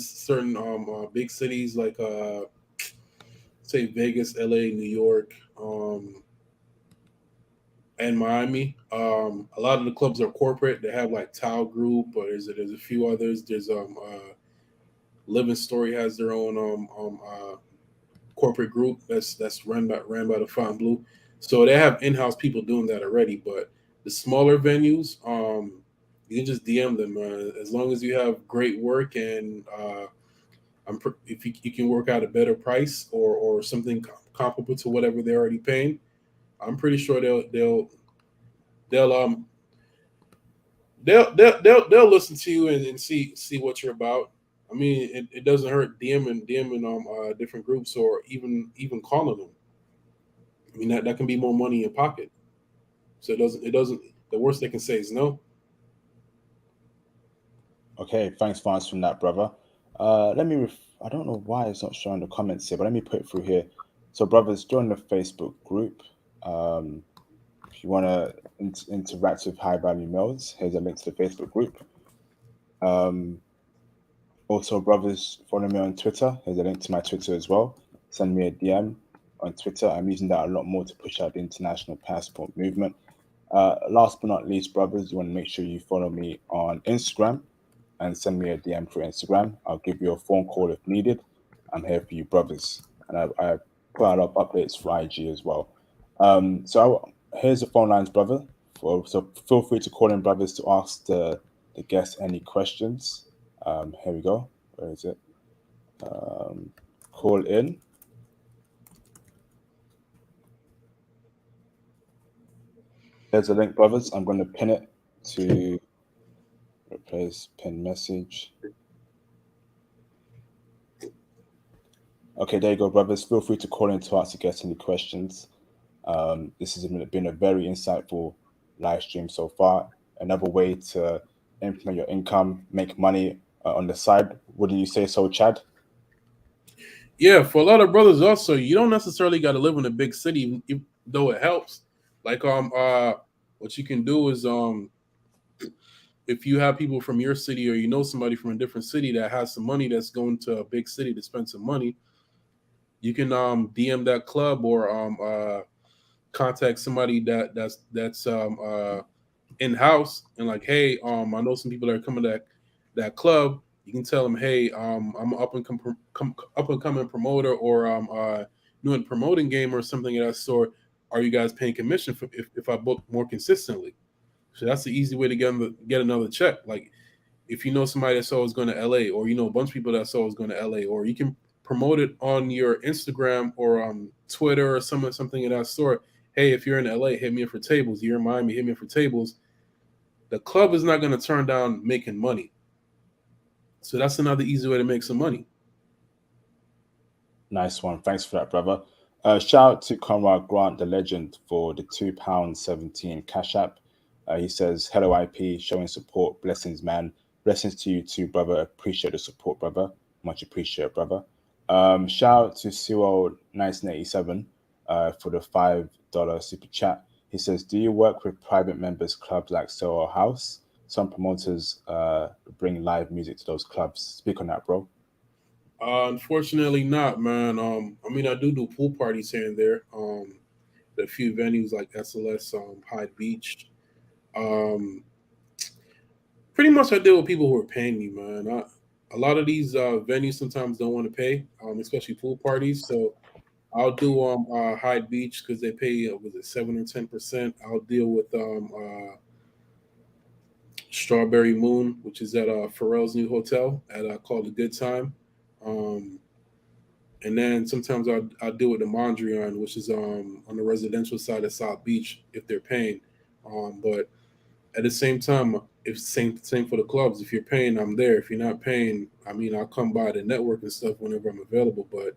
big cities like say Vegas, LA, New York, and Miami. A lot of the clubs are corporate. They have like Tile Group, or there's a few others. There's Living Story has their own corporate group that's ran by the Fine Blue. So they have in-house people doing that already. But the smaller venues, you can just DM them as long as you have great work and if you can work out a better price or something comparable to whatever they're already paying. I'm pretty sure they'll um they'll listen to you and see what you're about. I mean, it doesn't hurt DMing different groups or even calling them. I mean that can be more money in your pocket. So it doesn't. The worst they can say is no. Okay, thanks for answering that, brother. I don't know why it's not showing the comments here, but let me put it through here. So, brothers, join the Facebook group. Um, if you want to interact with high value mails, here's a link to the Facebook group. Um, Also, brothers, follow me on Twitter. Here's a link to my Twitter as well. Send me a DM on Twitter. I'm using that a lot more to push out the international passport movement. Last but not least, brothers, you want to make sure you follow me on Instagram and send me a DM through Instagram. I'll give you a phone call if needed. I'm here for you, brothers. And I put out a lot of updates for IG as well. Here's the phone lines, brother. So feel free to call in, brothers, to ask the guests any questions. Here we go. Where is it? Call in. There's a link, brothers. I'm going to pin it to replace pin message. Okay, there you go, brothers. Feel free to call in to ask the guests any questions. This has been a very insightful live stream so far. Another way to implement your income, make money on the side. Wouldn't you say so, Chad? Yeah, for a lot of brothers also, you don't necessarily got to live in a big city, though it helps. Like what you can do is if you have people from your city or you know somebody from a different city that has some money that's going to a big city to spend some money, you can DM that club or contact somebody that's in house and like, hey, I know some people that are coming to that club. You can tell them, hey, I'm an up and coming promoter or doing promoting game or something of that sort. Are you guys paying commission for if I book more consistently? So that's the easy way to get another check. Like if you know somebody that's always going to LA, or you know a bunch of people that's always going to LA, or you can promote it on your Instagram or Twitter or something of that sort. Hey, if you're in LA, hit me up for tables. You're in Miami, hit me up for tables. The club is not going to turn down making money. So that's another easy way to make some money. Nice one. Thanks for that, brother. Shout out to Conrad Grant, the legend, for the £2.17 cash app. He says, "Hello, IP, showing support. Blessings, man. Blessings to you too, brother. Appreciate the support, brother. Much appreciate, brother." Shout out to Cyril 1987 for the $5 super chat. He says, "Do you work with private members clubs like Soho House? Some promoters bring live music to those clubs. Speak on that, bro." Unfortunately, not, man. I mean, I do pool parties here and there. A few venues like SLS, Hyde Beach. Um, Pretty much, I deal with people who are paying me, man. A lot of these venues sometimes don't want to pay, especially pool parties. So I'll do Hyde Beach because they pay was it 7 or 10%. I'll deal with Strawberry Moon, which is at Pharrell's new hotel at called a Good Time. Um, and then sometimes I'll deal with the Mondrian, which is on the residential side of South Beach if they're paying. But at the same time, if same for the clubs. If you're paying, I'm there. If you're not paying, I mean, I'll come by the network and stuff whenever I'm available. But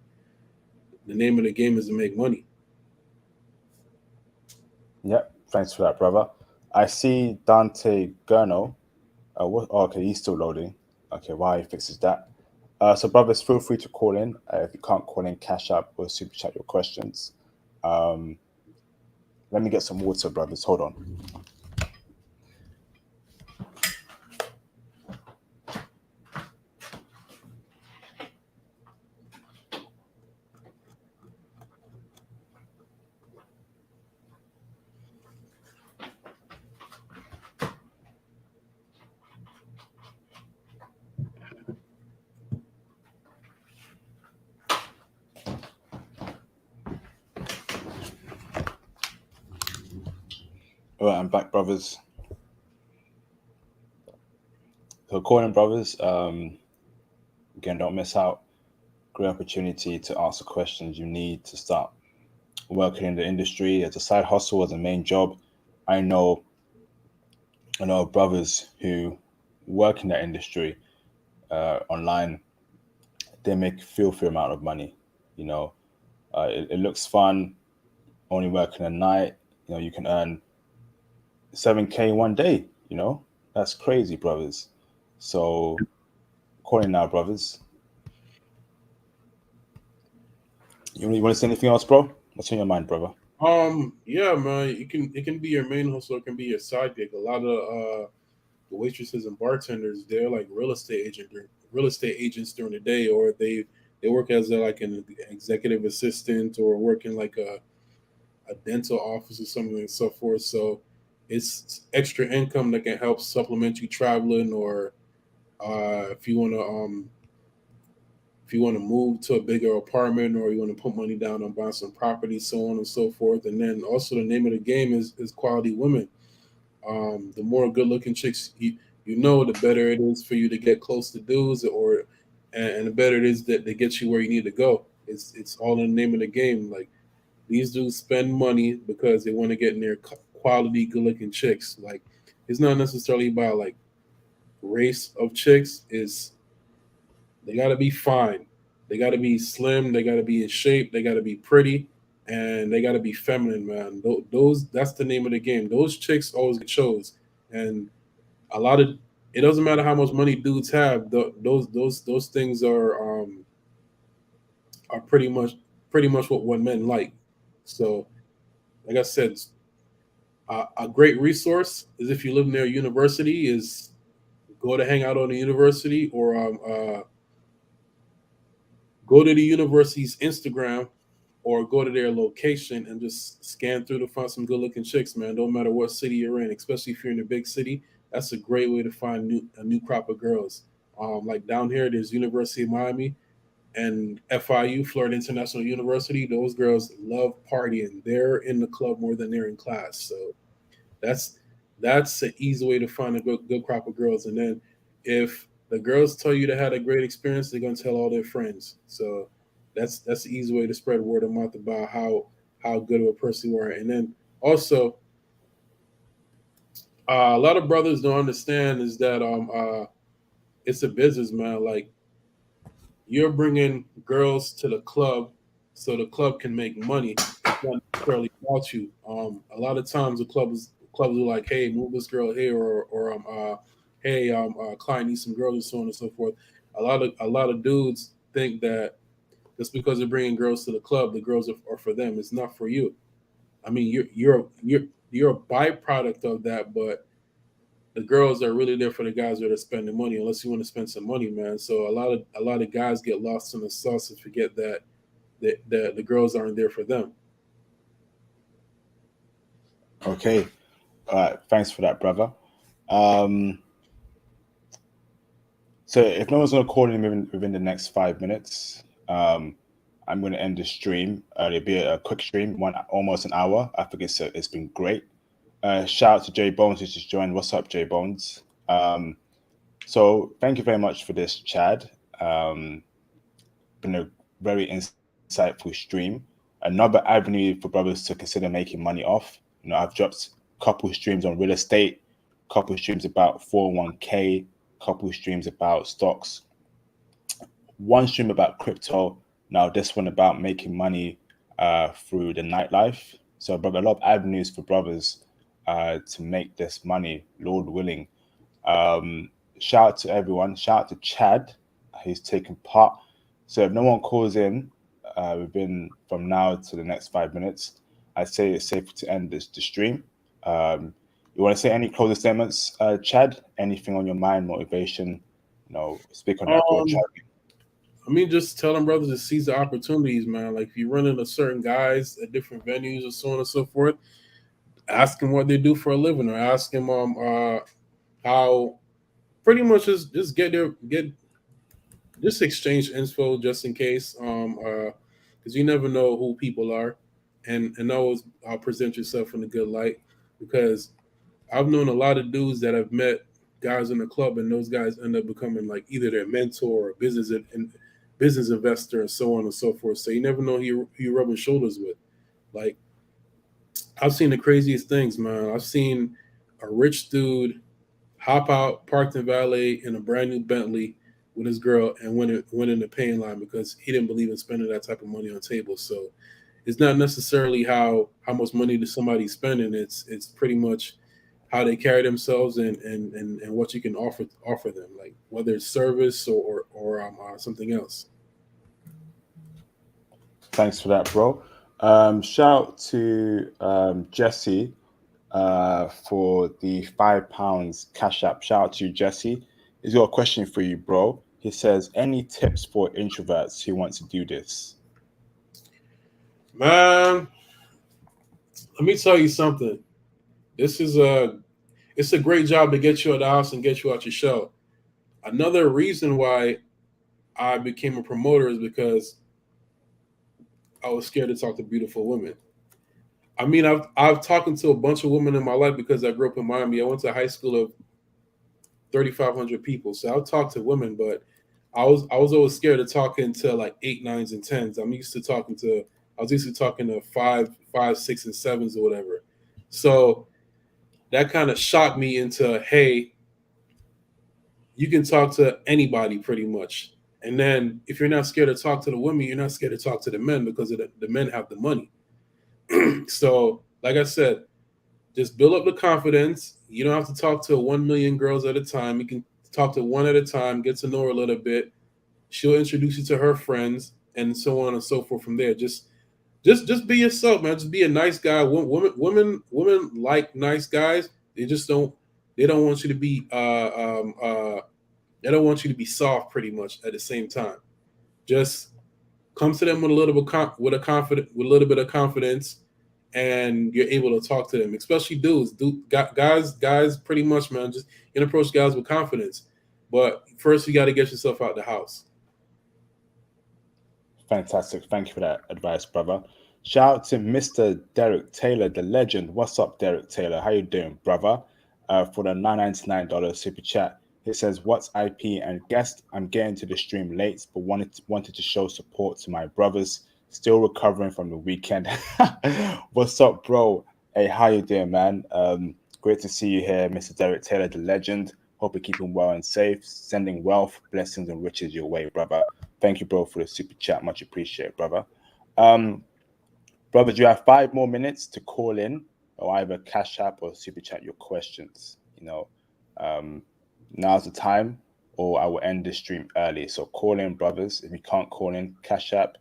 the name of the game is to make money. Yep, thanks for that, brother. I see Dante Gurno. What? Oh, okay, he's still loading. Okay, while he fixes that. So, brothers, feel free to call in. If you can't call in, cash up or super chat your questions. Um, Let me get some water, brothers. Hold on. All right, I'm back, brothers. So, calling, brothers. Again, don't miss out. Great opportunity to answer questions you need to start working in the industry as a side hustle, as a main job. I know, I know brothers who work in that industry online. They make filthy amount of money. You know, it looks fun. Only working a night, you can earn 7K one day. That's crazy, brothers. So, calling now, brothers. You want to say anything else, bro? What's on your mind, brother? Yeah, man. It can be your main hustle. It can be your side gig. A lot of the waitresses and bartenders, they're like real estate agents during the day, or they work as like an executive assistant or working like a dental office or something and so forth. So it's extra income that can help supplement you traveling, or if you want to move to a bigger apartment, or you want to put money down on buying some property, so on and so forth. And then also the name of the game is quality women. The more good looking chicks you know, the better it is for you to get close to dudes, or and the better it is that they get you where you need to go. It's all in the name of the game. Like these dudes spend money because they want to get near quality, good looking chicks. Like it's not necessarily about like race of chicks. Is they got to be fine, they got to be slim, they got to be in shape, they got to be pretty, and they got to be feminine, man. Those that's the name of the game. Those chicks always get chose, and a lot of it doesn't matter how much money dudes have. Those things are pretty much what men like. So, like I said, a great resource is if you live near a university, is go to hang out on the university, or go to the university's Instagram, or go to their location and just scan through to find some good looking chicks, man. Don't matter what city you're in, especially if you're in a big city. That's a great way to find a new crop of girls. Like down here, there's University of Miami and FIU, Florida International University. Those girls love partying. They're in the club more than they're in class. So that's that's an easy way to find a good crop of girls. And then if the girls tell you they had a great experience, they're gonna tell all their friends. So that's the easy way to spread word of mouth about how good of a person you are. And then also, a lot of brothers don't understand is that it's a business, man. Like, you're bringing girls to the club so the club can make money. It's not necessarily about you. A lot of times the clubs are like, hey, move this girl here, or hey, client needs some girls, and so on and so forth. A lot of dudes think that just because they're bringing girls to the club, the girls are for them. It's not for you. I mean, you're a byproduct of that, but the girls are really there for the guys that are spending money. Unless you want to spend some money, man. So a lot of guys get lost in the sauce and forget that the girls aren't there for them. Okay. Thanks for that, brother. Um, so if no one's going to call in within the next 5 minutes, I'm going to end the stream. It'll be a quick stream, almost an hour. I think it's been great. Shout out to Jay Bones who just joined. What's up, Jay Bones? So thank you very much for this, Chad. Been a very insightful stream. Another avenue for brothers to consider making money off. I've dropped a couple streams on real estate, couple streams about 401k, couple streams about stocks, one stream about crypto. Now this one about making money through the nightlife. So, brother, a lot of avenues for brothers to make this money, Lord willing. Shout out to everyone. Shout out to Chad. He's taking part. So if no one calls in within from now to the next 5 minutes, I'd say it's safe to end the stream. You want to say any closing statements, Chad? Anything on your mind, motivation? Speak on that, bro. Chad. I mean, just tell them brothers to seize the opportunities, man. Like, if you're running a certain guys at different venues and so on and so forth, ask them what they do for a living, or ask them how pretty much just get just exchange info just in case, because you never know who people are, and always present yourself in a good light, because I've known a lot of dudes that have met guys in the club, and those guys end up becoming like either their mentor or business investor and so on and so forth. So you never know who you're rubbing shoulders with. Like, I've seen the craziest things, man. I've seen a rich dude hop out, parked in valet in a brand new Bentley with his girl, and went in the paying line because he didn't believe in spending that type of money on tables. So it's not necessarily how much money does somebody spending. It's pretty much how they carry themselves, and what you can offer them, like whether it's service or something else. Thanks for that, bro. Shout out to Jesse for the £5 cash app. Shout out to Jesse. He's got a question for you, bro. He says, any tips for introverts who want to do this? Man, let me tell you something. This is it's a great job to get you out of the house and get you out your shell. Another reason why I became a promoter is because I was scared to talk to beautiful women. I mean, I've talked to a bunch of women in my life because I grew up in Miami. I went to a high school of 3,500 people, so I've talked to women, but I was always scared of talking to like eight, nines, and tens. I was used to talking to five, six, and sevens or whatever. So that kind of shocked me into, hey, you can talk to anybody pretty much. And then if you're not scared to talk to the women, you're not scared to talk to the men because the men have the money. So, like I said, Just build up the confidence. You don't have to talk to 1 million girls at a time. You can talk to one at a time, get to know her a little bit. She'll introduce you to her friends, and so on and so forth from there. Just be yourself, man. Just be a nice guy. Women like nice guys. They just don't. They don't want you to be. They don't want you to be soft, pretty much at the same time. Just come to them with a little bit with a little bit of confidence, and you're able to talk to them. Especially dudes, guys. Pretty much, man. Just you can approach guys with confidence, but first you got to get yourself out the house. Fantastic. Thank you for that advice, brother. Shout out to Mr. Derek Taylor, the legend. What's up, Derek Taylor? How you doing, brother? For the $9.99 super chat. He says, "What's IP and guest? I'm getting to the stream late, but wanted to show support to my brothers. Still recovering from the weekend." What's up, bro? Hey, how you doing, man? Great to see you here, Mr. Derek Taylor, the legend. Hope you're keeping well and safe. Sending wealth, blessings, and riches your way, brother. Thank you, bro, for the super chat. Much appreciated, brother. Brothers, you have 5 more minutes to call in or either cash app or super chat your questions. Now's the time, or I will end the stream early. So call in, brothers. If you can't call in, cash app,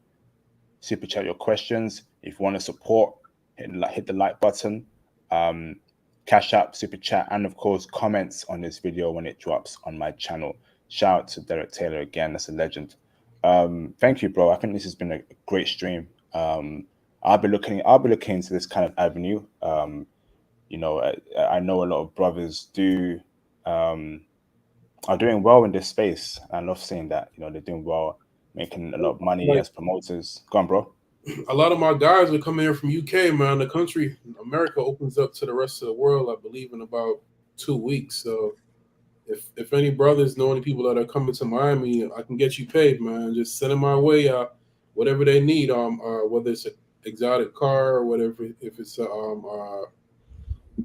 super chat your questions. If you want to support, hit the like button, cash app, super chat, and of course, comments on this video when it drops on my channel. Shout out to Derek Taylor again. That's a legend. Thank you, bro. I think this has been a great stream. I'll be looking into this kind of avenue. I know a lot of brothers are doing well in this space. I love seeing that. They're doing well, making a lot of money as promoters. Go on, bro. A lot of my guys are coming here from UK, man. The country, America, opens up to the rest of the world, I believe, in about 2 weeks. So if any brothers know any people that are coming to Miami, I can get you paid, man. Just send them my way. Whatever they need, whether it's an exotic car or whatever, if it's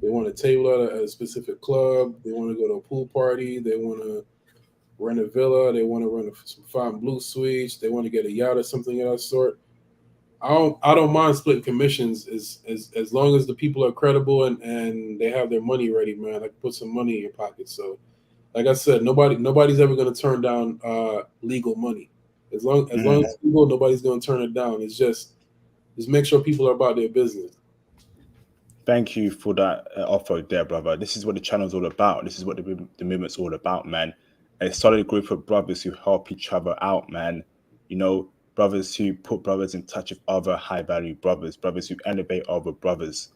they want a table at a specific club, they want to go to a pool party, they want to rent a villa, they want to rent some fine blue suites, they want to get a yacht or something of that sort. I don't mind splitting commissions as long as the people are credible and they have their money ready, man. I can put some money in your pocket. So, like I said, nobody's ever going to turn down legal money. As long as it's legal, nobody's going to turn it down. It's just make sure people are about their business. Thank you for that offer there, brother. This is what the channel's all about. This is what the movement's all about, man. A solid group of brothers who help each other out, man. Brothers who put brothers in touch with other high-value brothers who elevate other brothers,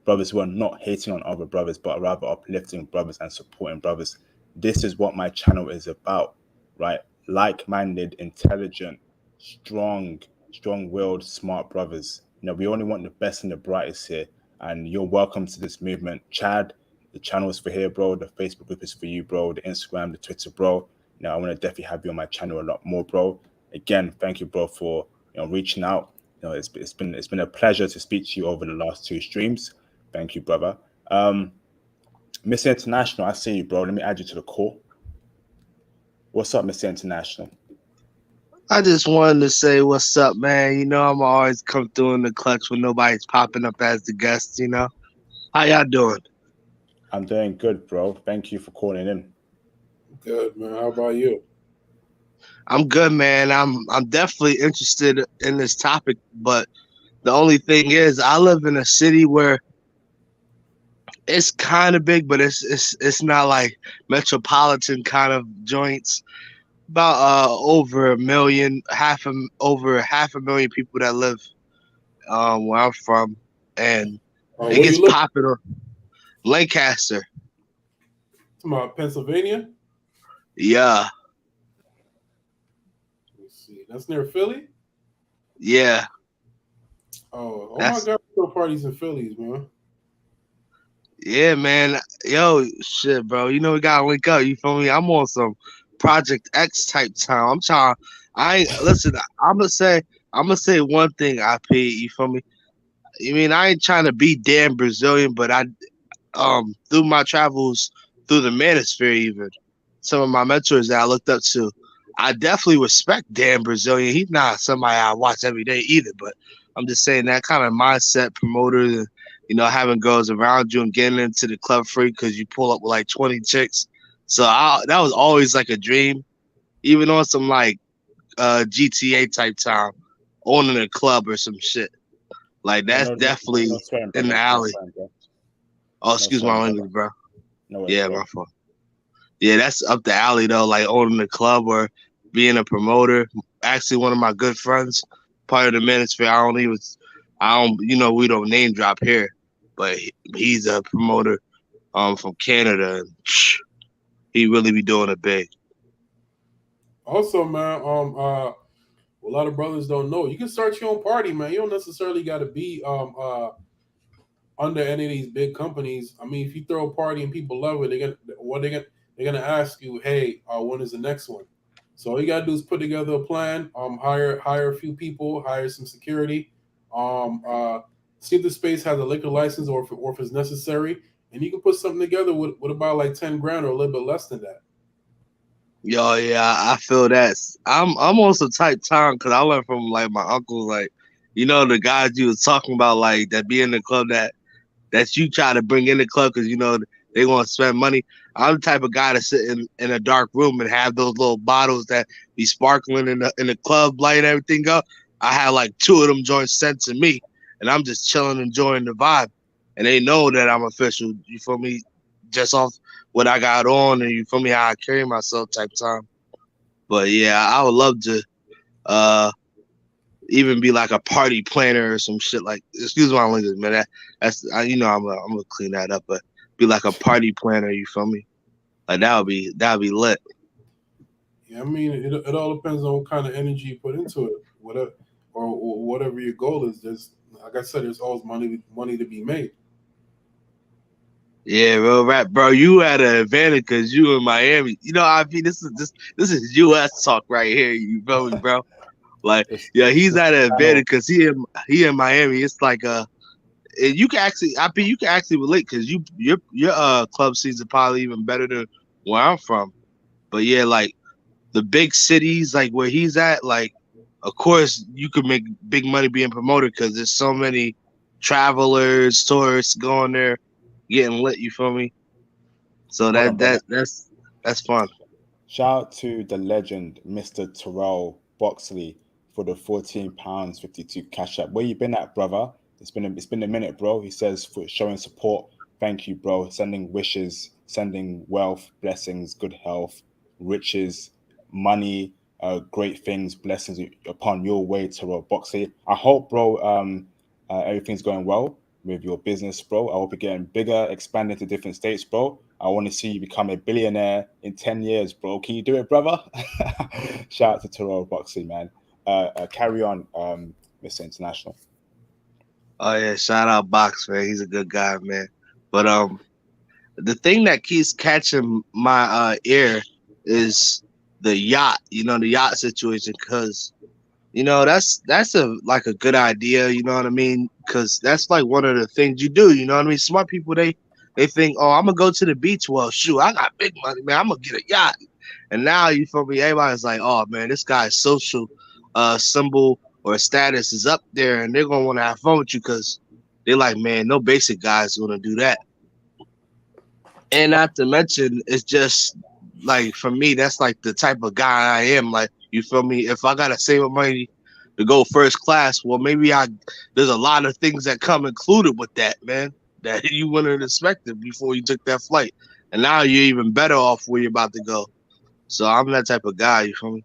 brothers who are not hating on other brothers, but rather uplifting brothers and supporting brothers. This is what my channel is about, right? Like-minded, intelligent, strong-willed, smart brothers. We only want the best and the brightest here. And you're welcome to this movement. Chad, the channel is for here, bro. The Facebook group is for you, bro. The Instagram, the Twitter, bro. I want to definitely have you on my channel a lot more, bro. Again, thank you, bro, for reaching out. It's been a pleasure to speak to you over the last 2 streams. Thank you, brother. Mr. International, I see you, bro. Let me add you to the call. What's up, Mr. International? I just wanted to say what's up, man. I'm always come through in the clutch when nobody's popping up as the guest. How y'all doing? I'm doing good, bro. Thank you for calling in. Good, man. How about you? I'm good, man. I'm definitely interested in this topic, but the only thing is, I live in a city where it's kind of big, but it's not like metropolitan kind of joints. About over a million, over half a million people that live where I'm from, and it gets popular. Lancaster. Pennsylvania? Yeah. Let's see. That's near Philly? Yeah. Oh my God, throw parties in Philly, man. Yeah, man. Yo, shit, bro. We gotta link up. You feel me? I'm on some Project X type time. Listen, I'm gonna say one thing, IP, you feel me? I ain't trying to be damn Brazilian, but I through my travels through the manosphere, even some of my mentors that I looked up to, I definitely respect Dan Brazilian. He's not somebody I watch every day either, but I'm just saying that kind of mindset, promoter, having girls around you and getting into the club free because you pull up with like 20 chicks. So that was always like a dream, even on some like GTA type time, owning a club or some shit. Like But that's definitely no swearing, in the brother. No alley. swearing, bro. Oh, No excuse my swearing, language, brother. bro. No worries, Yeah, bro. my fault. Yeah, that's up the alley though, like owning a club or being a promoter. Actually, one of my good friends, part of the Manosphere. I don't, we don't name drop here, but he's a promoter, from Canada. And he really be doing it big. Also, man, a lot of brothers don't know you can start your own party, man. You don't necessarily got to be under any of these big companies. I mean, if you throw a party and people love it, they're gonna ask you, hey, when is the next one? So all you gotta do is put together a plan, hire a few people, hire some security, um, uh, see if the space has a liquor license or if it's necessary, and you can put something together with about like 10 grand or a little bit less than that. Yo, yeah, I feel that. I'm also type time because I learned from like my uncle, like the guys you was talking about, like that be in the club that you try to bring in the club because they want to spend money. I'm the type of guy to sit in a dark room and have those little bottles that be sparkling in the club light and everything up. I had like two of them joints sent to me, and I'm just chilling, enjoying the vibe. And they know that I'm official. You feel me? Just off what I got on, and you feel me how I carry myself type time. But yeah, I would love to uh even be like a party planner or some shit like. Excuse my language, man. I'm gonna clean that up, but be like a party planner. You feel me? Like that would be lit. Yeah, I mean, it all depends on what kind of energy you put into it, whatever or whatever your goal is. There's, like I said, there's always money to be made. Yeah, real rap, bro. You had an advantage because you in Miami. I mean, this is U.S. talk right here. You feel me, bro? Like, It's yeah, he's just at an channel. advantage because he in Miami. It's like and you can actually, I mean, you can actually relate because your club scenes are probably even better than where I'm from. But yeah, like the big cities, like where he's at, like of course you could make big money being promoted because there's so many travelers, tourists going there, getting lit. You feel me? So Hold on, that brother. that that's fun. Shout out to the legend, Mr. Terrell Boxley, for the £14.52 cash app. Where you been at, brother? It's been a minute, bro. He says for showing support. Thank you, bro. Sending wishes, sending wealth, blessings, good health, riches, money, great things, blessings upon your way, Terrell Boxley. I hope, bro, everything's going well with your business, bro. I hope you're getting bigger, expanding to different states, bro. I want to see you become a billionaire in 10 years, bro. Can you do it, brother? Shout out to Terrell Boxley, man. Carry on, Mr. International. Oh yeah, shout out Box, man. He's a good guy, man. But the thing that keeps catching my ear is the yacht. The yacht situation, because that's a good idea. You know what I mean? Because that's like one of the things you do. You know what I mean? Smart people, they think, oh, I'm gonna go to the beach. Well, shoot, I got big money, man. I'm gonna get a yacht. And now you feel me? Everybody's like, oh man, this guy's social symbol or status is up there, and they're gonna want to have fun with you because they're like, man, no basic guy's gonna do that. And not to mention, it's just like for me, that's like the type of guy I am. Like, you feel me? If I gotta save up money to go first class, well, maybe there's a lot of things that come included with that, man, that you wouldn't expect it before you took that flight. And now you're even better off where you're about to go. So I'm that type of guy, you feel me?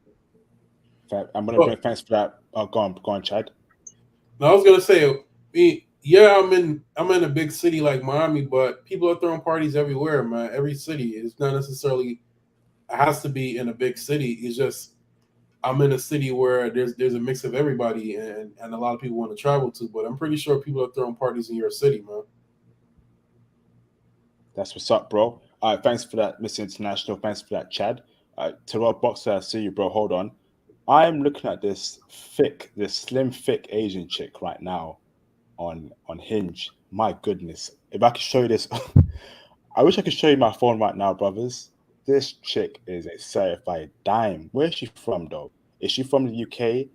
I'm gonna bring But thanks for that. Go on, Chad. now I was gonna say, yeah, I'm in a big city like Miami, but people are throwing parties everywhere, man. Every city. It's not necessarily it has to be in a big city. It's just I'm in a city where there's a mix of everybody and a lot of people want to travel to. But I'm pretty sure people are throwing parties in your city, man. That's what's up, bro. Thanks for that, Mr. International. Thanks for that, Chad. Terrell Boxer, I see you, bro. Hold on. I'm looking at this slim, thick Asian chick right now on Hinge. My goodness, if I could show you this, I wish I could show you my phone right now, brothers. This chick is a certified dime. Where's she from, though? Is she from the UK?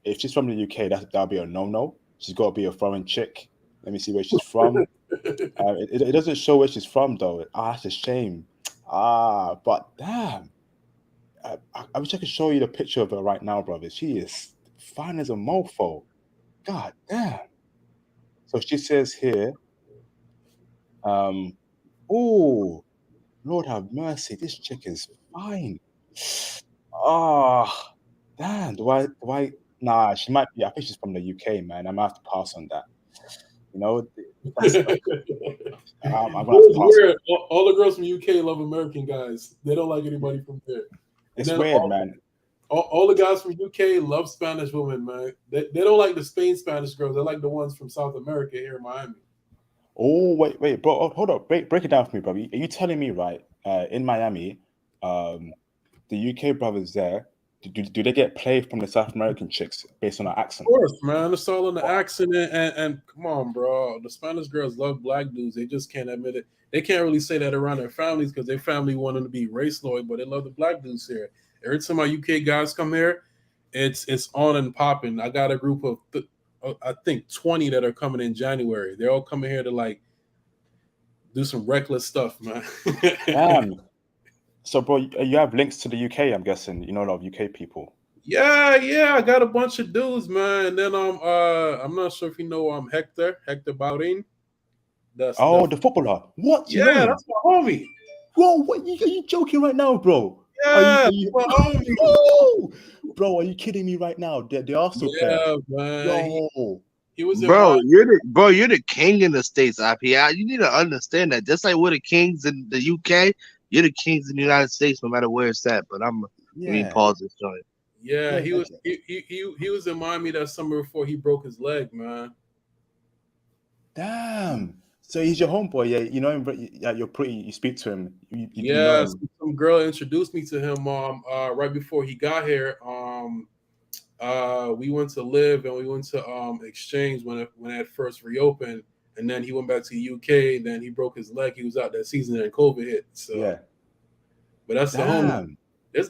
If she's from the UK, that'll be a no-no. She's got to be a foreign chick. Let me see where she's from. It doesn't show where she's from though. That's a shame. But damn, I wish I could show you the picture of her right now, brother. She is fine as a mofo. God damn. So she says here, oh, Lord have mercy, this chick is fine. Ah, damn. Do I? Nah, she might be. I think she's from the UK, man. I'm gonna have to pass on that. You know, that's I'm gonna have to It's pass on. weird. All the girls from UK love American guys. They don't like anybody from there. And It's then weird, man. all the guys from UK love Spanish women, man. They don't like the Spain Spanish girls. They like the ones from South America here in Miami. Oh, wait, bro. Hold up. Break it down for me, bro. Are you telling me, right? In Miami, the UK brothers there, do they get played from the South American chicks based on our Of accent? course, man. It's all in the accent and come on, bro. The Spanish girls love black dudes. They just can't admit it. They can't really say that around their families because their family want them to be race loyal, but they love the black dudes here. Every time my UK guys come here, it's on and popping. I got a group of I think 20 that are coming in January. They're all coming here to like do some reckless stuff, man. Damn. So, bro, you have links to the UK, I'm guessing. You know a lot of UK people. Yeah, I got a bunch of dudes, man. And then I'm not sure if you know Hector Baurin. The footballer. What? You know Yeah, him? that's my homie. Bro, what? Are you joking right now, bro? Yeah, Are you my homie. Oh, bro, are you kidding me right now? The Arsenal player. Yeah, man. Yo. He was in Bro, my you're the king in the States, IPI. You need to understand that. Just like we're the kings in the UK, you're the kings in the United States, no matter where it's at. But Yeah. pause this joint. yeah. He was in Miami that summer before he broke his leg, man. Damn. So he's your homeboy, yeah. You know him, yeah, you speak to him. You know Yeah, him. some girl introduced me to him right before he got here. We went to live and we went to exchange when it first reopened, and then he went back to the UK. Then he broke his leg. He was out that season and COVID hit. So, Yeah. but that's the homie. Damn.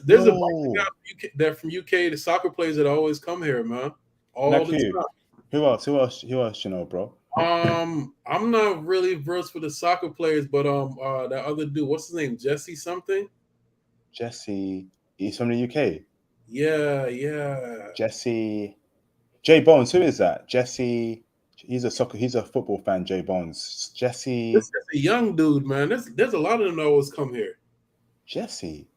There's a bunch of guys from UK, the soccer players that always come here, man. All Like the who? time. Who else you know, bro? I'm not really versed with the soccer players, but that other dude, what's his name? Jesse something? Jesse. He's from the UK. Yeah. Jesse. Jay Bones, who is that? Jesse. He's a football fan, Jay Bones. Jesse. This is a young dude, man. There's a lot of them that always come here. Jesse.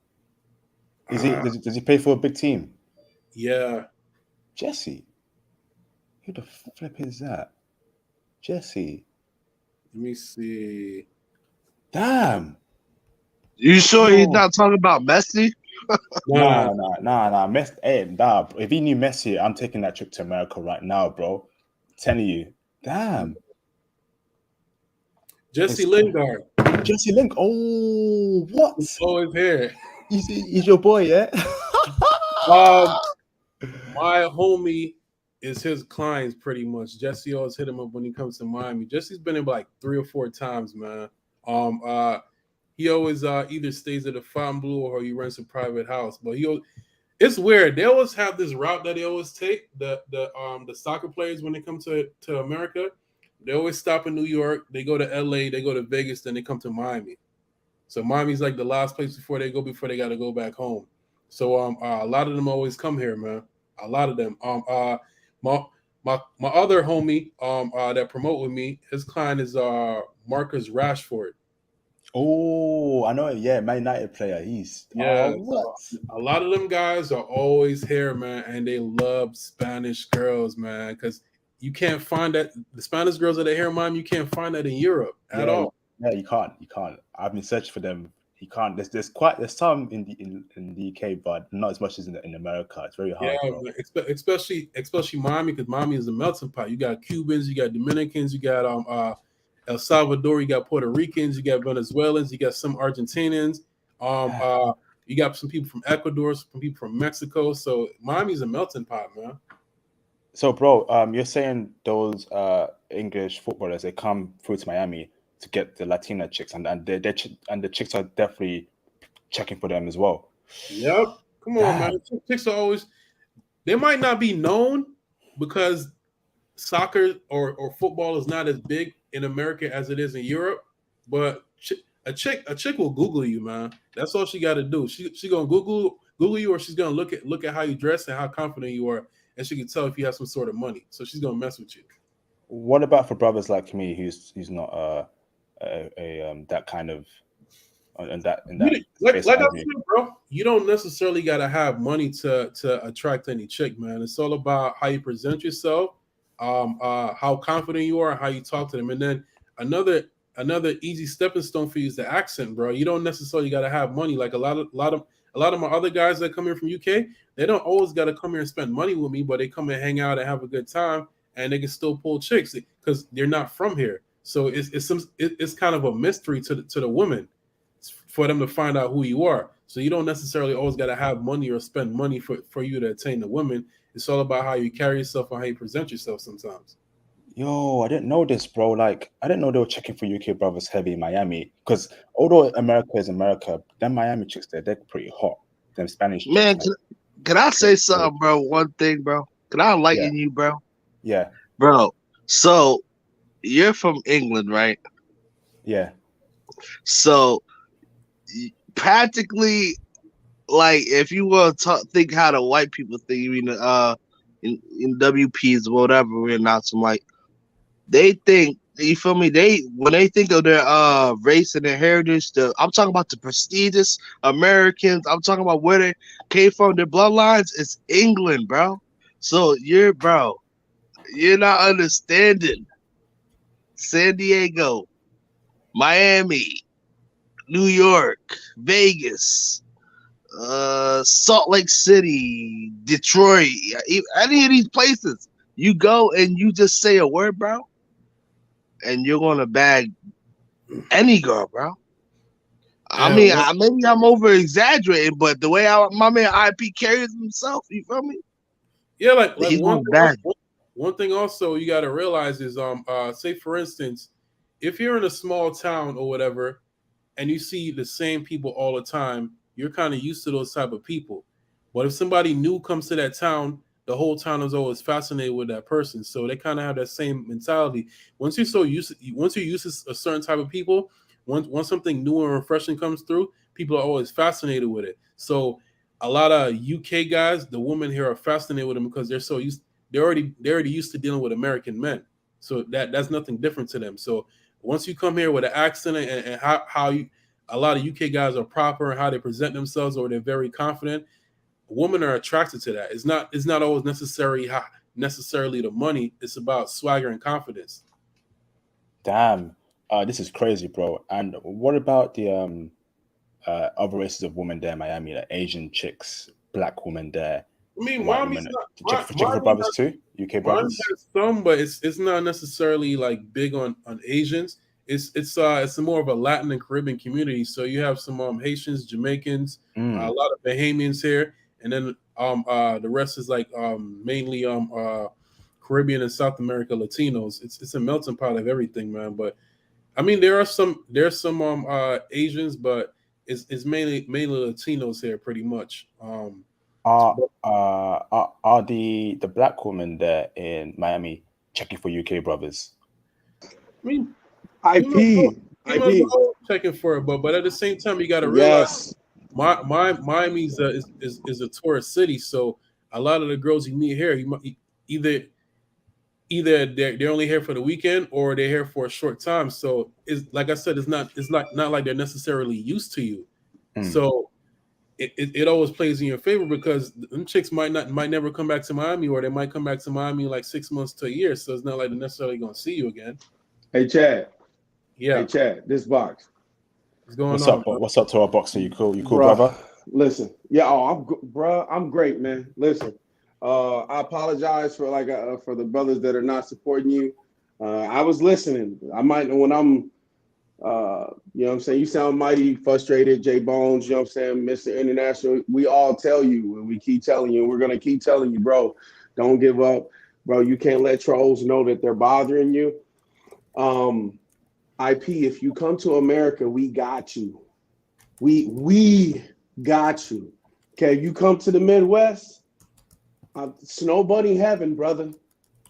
Does he play for a big team? Yeah. Jesse. Who the flip is that? Jesse. Let me see. Damn. You sure No. he's not talking about Messi? Nah. If he knew Messi, I'm taking that trip to America right now, bro. I'm telling you. Damn. Jesse Lingard. Jesse Link. Oh, what? He's always here. He's your boy, yeah? My homie is his clients pretty much. Jesse always hit him up when he comes to Miami. Jesse's been in like 3 or 4 times, man. He always either stays at a Fontainebleau or he rents a private house. But it's weird. They always have this route that they always take. The soccer players when they come to America, they always stop in New York. They go to LA. They go to Vegas. Then they come to Miami. So Miami's like the last place before they got to go back home. So a lot of them always come here, man. A lot of them. My other homie that promote with me, his client is Marcus Rashford. Oh, I know him. Yeah, Man United player. What? A lot of them guys are always here, man, and they love Spanish girls, man, because you can't find that. The Spanish girls that are here in Miami, you can't find that in Europe at all. Yeah, you can't. I've been searching for them. You can't. There's some in the UK, but not as much as in America. It's very hard. Yeah, especially Miami, because Miami is a melting pot. You got Cubans, you got Dominicans, you got El Salvador, you got Puerto Ricans, you got Venezuelans, you got some Argentinians, you got some people from Ecuador, some people from Mexico. So Miami's a melting pot, man. So, bro, you're saying those English footballers, they come through to Miami to get the Latina chicks, and the chicks are definitely checking for them as well. Yep. Come on, man. Chicks are always. They might not be known because soccer or football is not as big in America as it is in Europe, but a chick will Google you, man. That's all she got to do. She gonna Google you, or she's gonna look at how you dress and how confident you are, and she can tell if you have some sort of money. So she's gonna mess with you. What about for brothers like me who's not that kind of in that like space I as said, you? bro, you don't necessarily gotta have money to attract any chick, man. It's all about how you present yourself, how confident you are, how you talk to them, and then another easy stepping stone for you is the accent, bro. You don't necessarily gotta have money. Like a lot of my other guys that come here from UK, they don't always gotta come here and spend money with me, but they come and hang out and have a good time, and they can still pull chicks because they're not from here. So it's kind of a mystery to the women for them to find out who you are. So you don't necessarily always got to have money or spend money for you to attain the women. It's all about how you carry yourself and how you present yourself sometimes. Yo, I didn't know this, bro. Like, I didn't know they were checking for UK brothers heavy in Miami. Because although America is America, them Miami chicks they're pretty hot. Them Spanish chicks. Man, Like, can I say something, bro? One thing, bro. Can I enlighten you, bro? yeah, Bro, so you're from England, right? yeah. So practically, like, if you want to think how the white people think, you mean in WPs or whatever we're not some like they think, you feel me? They when they think of their race and their heritage, I'm talking about the prestigious Americans. I'm talking about where they came from, their bloodlines. It's England, bro. So you're not understanding. San Diego, Miami, New York, Vegas, Salt Lake City, Detroit, any of these places, you go and you just say a word, bro, and you're gonna bag any girl, bro. I Yeah, mean, maybe I'm over exaggerating, but the way my man IP carries himself, you feel me? yeah, like He's one gonna bag. one thing also you got to realize is say for instance, if you're in a small town or whatever, and you see the same people all the time, you're kind of used to those type of people. But if somebody new comes to that town, the whole town is always fascinated with that person. So they kind of have that same mentality. Once you're used to a certain type of people, once something new and refreshing comes through, people are always fascinated with it. So a lot of UK guys, the women here are fascinated with them because they're already used to dealing with American men. So that's nothing different to them. So once you come here with an accent and how you, a lot of UK guys are proper and how they present themselves, or they're very confident, women are attracted to that. It's not always necessarily the money. It's about swagger and confidence. Damn. This is crazy, bro. And what about the other races of women there in Miami, like Asian chicks, black women there, I mean, white Miami's women, not checking for brothers too, UK Miami brothers? has some, but it's not necessarily like big on Asians. It's more of a Latin and Caribbean community. So you have some Haitians, Jamaicans, a Mm. lot of Bahamians here, and then the rest is like mainly Caribbean and South America Latinos. It's a melting pot of everything, man. But I mean, there's some Asians, but it's mainly Latinos here, pretty much. Are are the black women there in Miami checking for UK brothers? I mean, females, IP, females are IP. always checking for it, but at the same time, you got to realize Yes. Miami's is a tourist city, so a lot of the girls you meet here, you might either they're only here for the weekend or they're here for a short time. So it's like I said, it's not like they're necessarily used to you. Mm. So it always plays in your favor because them chicks might never come back to Miami, or they might come back to Miami like 6 months to a year. So it's not like they're necessarily going to see you again. Hey Chad. Hey Yeah, Chad. This box, what's going What's on, up? bro? What's up to our boxer? You cool? You cool, bruh. brother? Listen. Yeah. Oh, bruh. I'm great, man. Listen. I apologize for for the brothers that are not supporting you. I was listening. I might when I'm. You know what I'm saying? You sound mighty frustrated, J Bones, you know what I'm saying, Mr. International. We all tell you, and we keep telling you, and we're gonna keep telling you, bro, don't give up. Bro, you can't let trolls know that they're bothering you. IP, if you come to America, we got you. We got you. Okay, you come to the Midwest, snow bunny heaven, brother.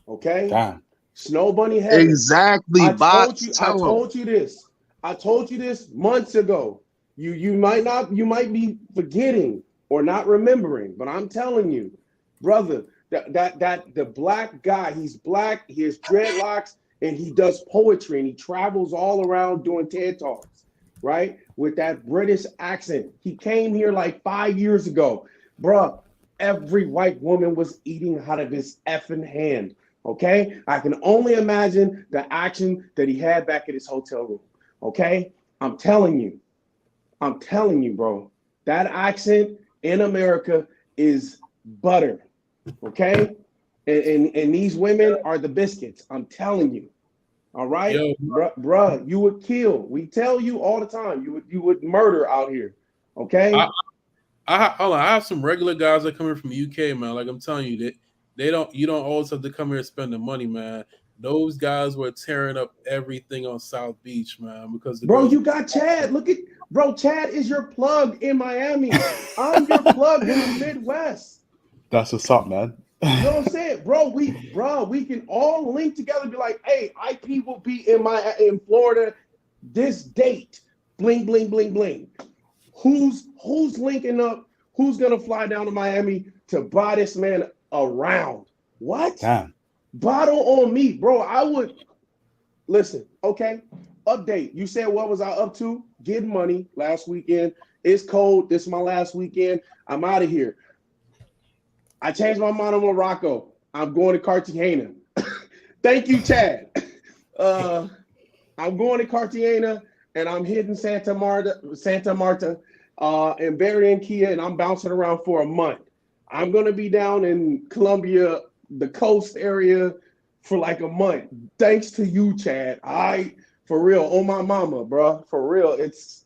Okay, Damn. Snow Bunny Heaven. Exactly, I told box. you. I Tell him. told you this. I told you this months ago. You might not. You might be forgetting or not remembering, but I'm telling you, brother, that the black guy. He's black. He has dreadlocks, and he does poetry, and he travels all around doing TED talks, right? With that British accent. He came here like 5 years ago, bruh. Every white woman was eating out of his effing hand. Okay, I can only imagine the action that he had back at his hotel room. Okay, I'm telling you, bro, that accent in America is butter. Okay, and these women are the biscuits. I'm telling you. All right, Yo, bruh, you would kill. We tell you all the time, you would murder out here. Okay, hold on. I have some regular guys that come here from the UK, man. Like I'm telling you, you don't always have to come here and spend the money, man. Those guys were tearing up everything on South Beach, man, because the bro, girls. you got Chad. Look at bro, Chad is your plug in Miami. I'm your plug in the Midwest. That's what's up, man. You know what I'm saying, bro? We can all link together and be like, hey, IP will be in Florida this date. Bling, bling, bling, bling. Who's linking up? Who's gonna fly down to Miami to buy this man around? What? Damn. Bottle on me, bro. I would listen. Okay, update. You said what was I up to? Getting money last weekend. It's cold. This is my last weekend. I'm out of here. I changed my mind on Morocco. I'm going to Cartagena. Thank you, Chad. I'm going to Cartagena and I'm hitting Santa Marta, and Barranquilla, and I'm bouncing around for a month. I'm going to be down in Colombia, the coast area, for like a month. Thanks to you, Chad. For real, on my mama, bro. For real, it's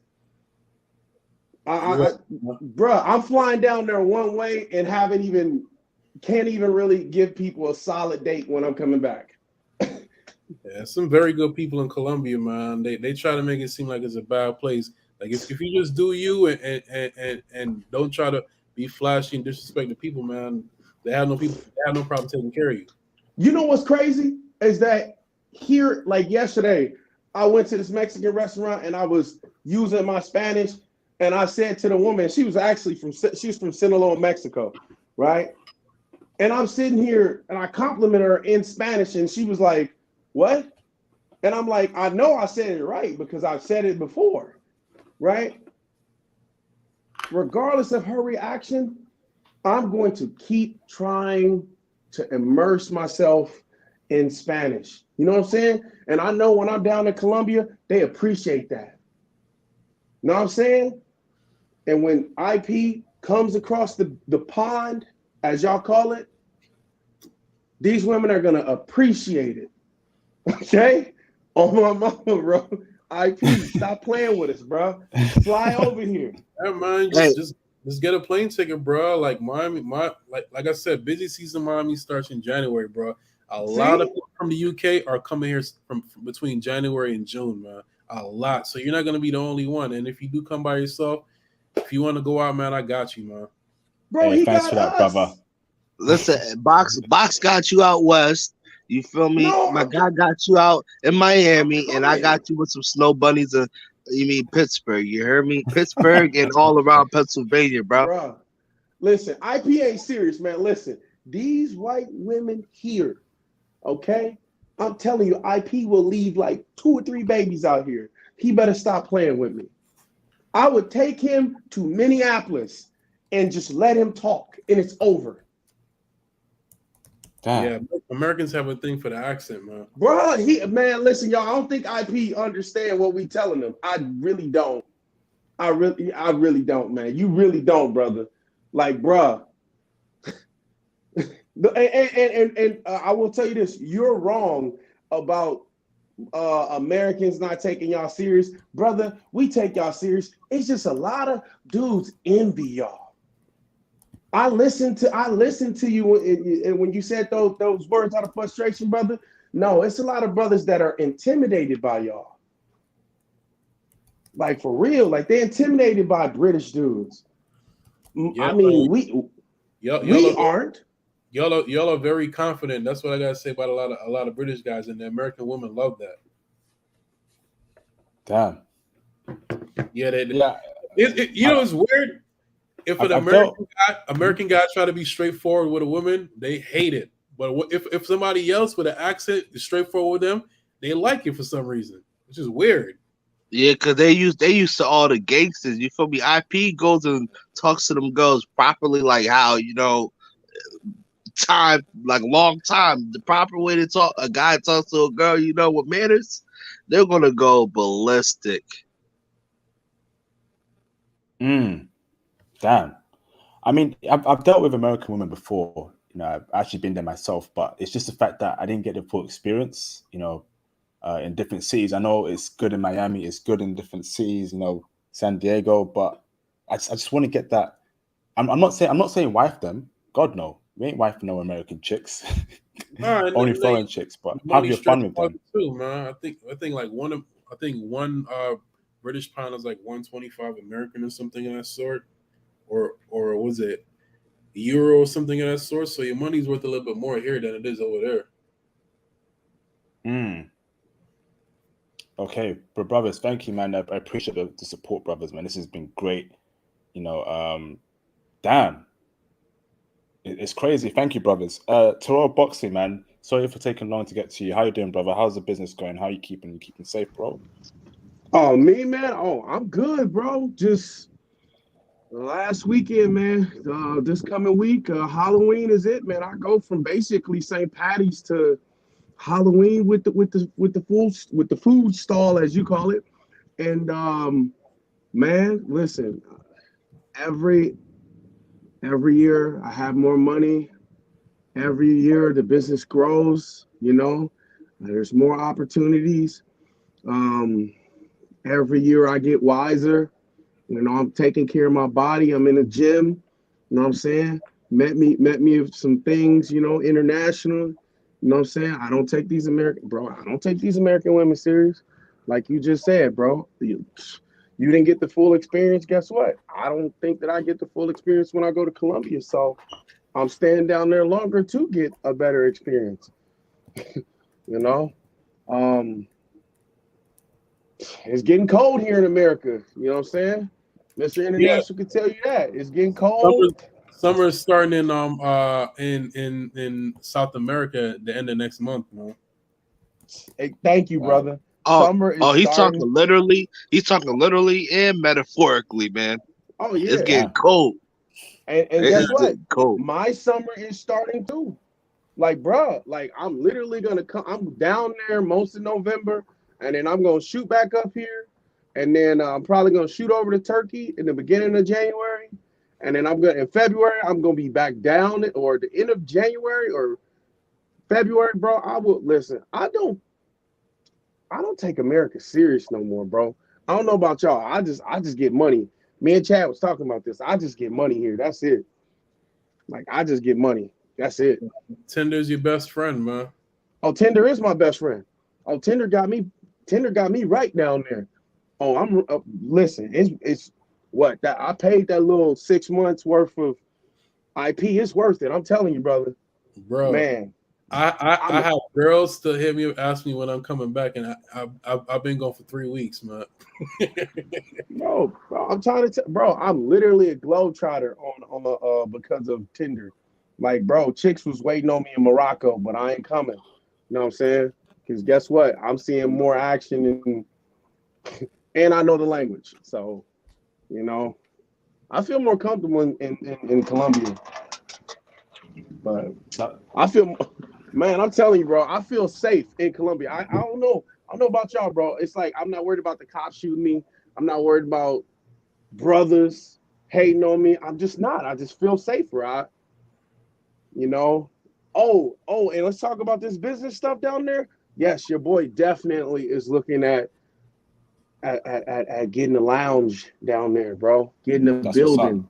bruh, I'm flying down there one way and can't even really give people a solid date when I'm coming back. Yeah, some very good people in Colombia, man. They try to make it seem like it's a bad place. Like if you just do you and don't try to be flashy and disrespect the people, man, they have no problem taking care of you. You know what's crazy is that here, like yesterday, I went to this Mexican restaurant and I was using my Spanish, and I said to the woman, she was from Sinaloa, Mexico, right? And I'm sitting here and I complimented her in Spanish, and she was like, "What?" And I'm like, "I know I said it right because I've said it before, right?" Regardless of her reaction, I'm going to keep trying to immerse myself in Spanish. You know what I'm saying? And I know when I'm down in Colombia, they appreciate that. You know what I'm saying? And when IP comes across the pond, as y'all call it, these women are going to appreciate it. Okay? Oh, my mama, bro. IP, stop playing with us, bro. Fly over here. Yeah, man, just get a plane ticket, bro. Like Miami, like I said, busy season Miami starts in January, bro. A lot of people from the UK are coming here from between January and June, man. A lot. So you're not gonna be the only one. And if you do come by yourself, if you want to go out, man, I got you, man. Bro, Hey, he thanks got for that, us. brother. Listen, box got you out west. You feel me? No, My guy got you out in Miami, and I got you with some snow bunnies. You mean Pittsburgh? You heard me? Pittsburgh and all around Pennsylvania, bro. Bruh. Listen, IP ain't serious, man. Listen, these white women here, okay? I'm telling you, IP will leave like 2 or 3 babies out here. He better stop playing with me. I would take him to Minneapolis and just let him talk, and it's over. Damn. Yeah, Americans have a thing for the accent, man. Bro, man, listen, y'all. I don't think IP understand what we telling them. I really don't. I really don't, man. You really don't, brother. Like, bruh. And I will tell you this: you're wrong about Americans not taking y'all serious, brother. We take y'all serious. It's just a lot of dudes envy y'all. I listened to you and when you said those words out of frustration, brother. No, it's a lot of brothers that are intimidated by y'all. Like for real, like they're intimidated by British dudes. Yeah, I mean, we aren't. y'all are very confident. That's what I gotta say about a lot of British guys, and the American women love that. Damn. Yeah, Yeah. it's weird. If an I've dealt. American guy try to be straightforward with a woman, they hate it. But if somebody else with an accent is straightforward with them, they like it for some reason, which is weird. Yeah, cause they used to all the gangsters. You feel me? IP goes and talks to them girls properly, like how time, like long time, the proper way to talk. A guy talks to a girl, with manners, they're gonna go ballistic. Damn. I mean, I've dealt with American women before. I've actually been there myself, but it's just the fact that I didn't get the full experience. In different cities. I know it's good in Miami, it's good in different cities. San Diego, but I just want to get that. I'm not saying wife them. God no, we ain't wifing no American chicks. Only foreign chicks, but have your fun with them too, man. I think like one British pound is like 125 American or something of that sort, or was it euro or something of that sort? So your money's worth a little bit more here than it is over there. Okay, but brothers, thank you, man. I appreciate the support, brothers, man. This has been great. Damn, it's crazy. Thank you, brothers. Terrell Boxing, man. Sorry for taking long to get to you. How you doing, brother? How's the business going? How you keeping safe, bro? Oh, me, man. Oh, I'm good, bro. Just last weekend, man. This coming week, Halloween is it, man. I go from basically St. Patty's to Halloween with the food stall, as you call it. And man, listen, every year I have more money. Every year the business grows, there's more opportunities. Every year I get wiser. I'm taking care of my body. I'm in a gym. You know what I'm saying? Met me with some things, international. You know what I'm saying? I don't take these American women serious. Like you just said, bro. You didn't get the full experience. Guess what? I don't think that I get the full experience when I go to Colombia. So I'm staying down there longer to get a better experience. It's getting cold here in America. You know what I'm saying? Mr. International can tell you that. It's getting cold. Summer is starting in South America at the end of next month, man. Hey, thank you, brother. Summer is he's starting. Talking literally. He's talking literally and metaphorically, man. Oh yeah, it's getting cold. And guess what? Cold. My summer is starting too. Like, bro, like I'm literally gonna come. I'm down there most of November, and then I'm gonna shoot back up here, and then I'm probably gonna shoot over to Turkey in the beginning of January. And then in February, I'm gonna be back down, or the end of January or February, bro. I don't take America serious no more, bro. I don't know about y'all. I just get money. Me and Chad was talking about this. I just get money here. That's it. Like I just get money. That's it. Tinder's your best friend, man. Oh, Tinder is my best friend. Oh, Tinder got me right down there. Oh, I'm listen. It's what that I paid that little 6 months worth of IP. It's worth it. I'm telling you, brother. Bro, man. I have girls to hit me, ask me when I'm coming back, and I've been gone for 3 weeks, man. bro, I'm trying to bro. I'm literally a globetrotter on because of Tinder. Like, bro, chicks was waiting on me in Morocco, but I ain't coming. You know what I'm saying? Because guess what? I'm seeing more action and I know the language. So, I feel more comfortable in Colombia. But I feel, man, I'm telling you, bro, I feel safe in Colombia. I don't know. I don't know about y'all, bro. It's like I'm not worried about the cops shooting me. I'm not worried about brothers hating on me. I'm just not. I just feel safer. Oh, and let's talk about this business stuff down there. Yes, your boy definitely is looking at getting a lounge down there, bro. Getting a building,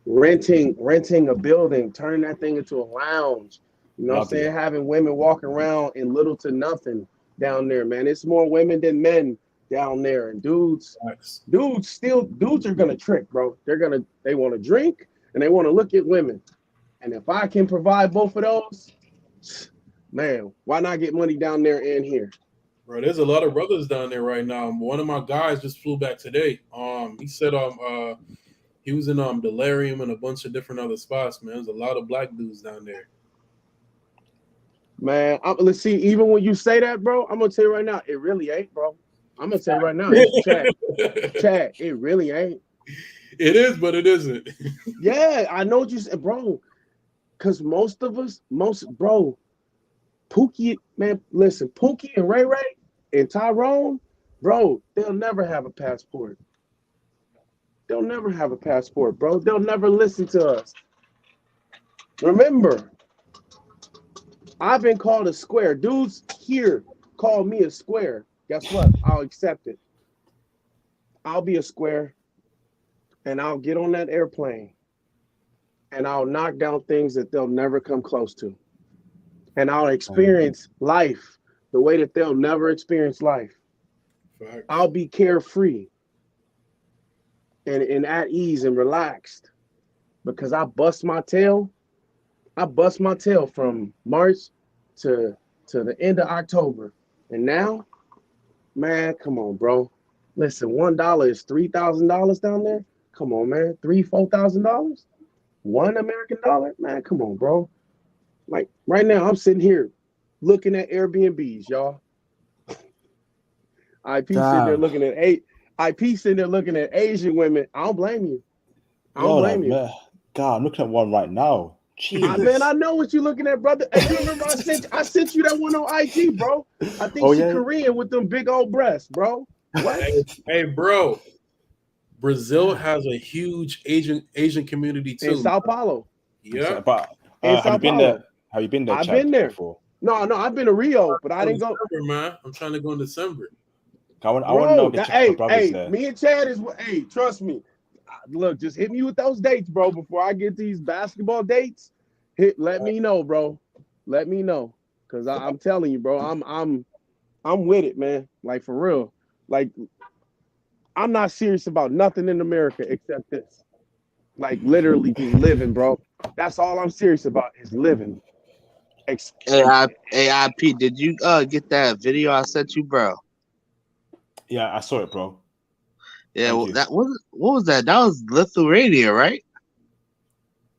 renting a building, turning that thing into a lounge. You know what I'm saying? Having women walking around in little to nothing down there, man. It's more women than men down there. And dudes are gonna trick, bro. They want to drink and they want to look at women. And if I can provide both of those, man, why not get money down there and here? Bro, there's a lot of brothers down there right now. One of my guys just flew back today. He said he was in Delirium and a bunch of different other spots, man. There's a lot of black dudes down there. Man, let's see. Even when you say that, bro, I'm gonna tell you right now, it really ain't, bro. I'm gonna tell you right now, Chad, it really ain't. It is, but it isn't. Yeah, I know what you said, bro. Cause most bro, Pookie, man, listen, Pookie and Ray Ray and Tyrone, bro, they'll never have a passport. They'll never have a passport, bro. They'll never listen to us. Remember, I've been called a square. Dudes here call me a square. Guess what? I'll accept it. I'll be a square, and I'll get on that airplane, and I'll knock down things that they'll never come close to. And I'll experience life the way that they'll never experience life. Facts. I'll be carefree and at ease and relaxed because I bust my tail. I bust my tail from March to the end of October. And now, man, come on, bro. Listen, $1 is $3,000 down there. Come on, man. $4,000? $1 American dollar? Man, come on, bro. Like right now, I'm sitting here looking at Airbnbs, y'all. IP sitting there looking at IP sitting there looking at Asian women. I don't blame you. I don't blame you. Man. God, I'm looking at one right now. Man, I know what you're looking at, brother. Hey, you remember I sent you that one on IG, bro. I think she's Korean with them big old breasts, bro. What? Hey, bro. Brazil has a huge Asian community too. In Sao Paulo. Yeah. But have you been there? Have you been there? I've been there before. No, I've been to Rio, but I didn't go. December, man. I'm trying to go in December. I want to know the brothers there. Me and Chad is. Hey, trust me. Look, just hit me with those dates, bro. Before I get these basketball dates, let me know, bro. Let me know, cause I'm telling you, bro. I'm with it, man. Like for real. Like I'm not serious about nothing in America except this. Like literally just living, bro. That's all I'm serious about is living. AIP, did you get that video I sent you, bro? Yeah, I saw it, bro. Yeah, well, what was that? That was Lithuania, right?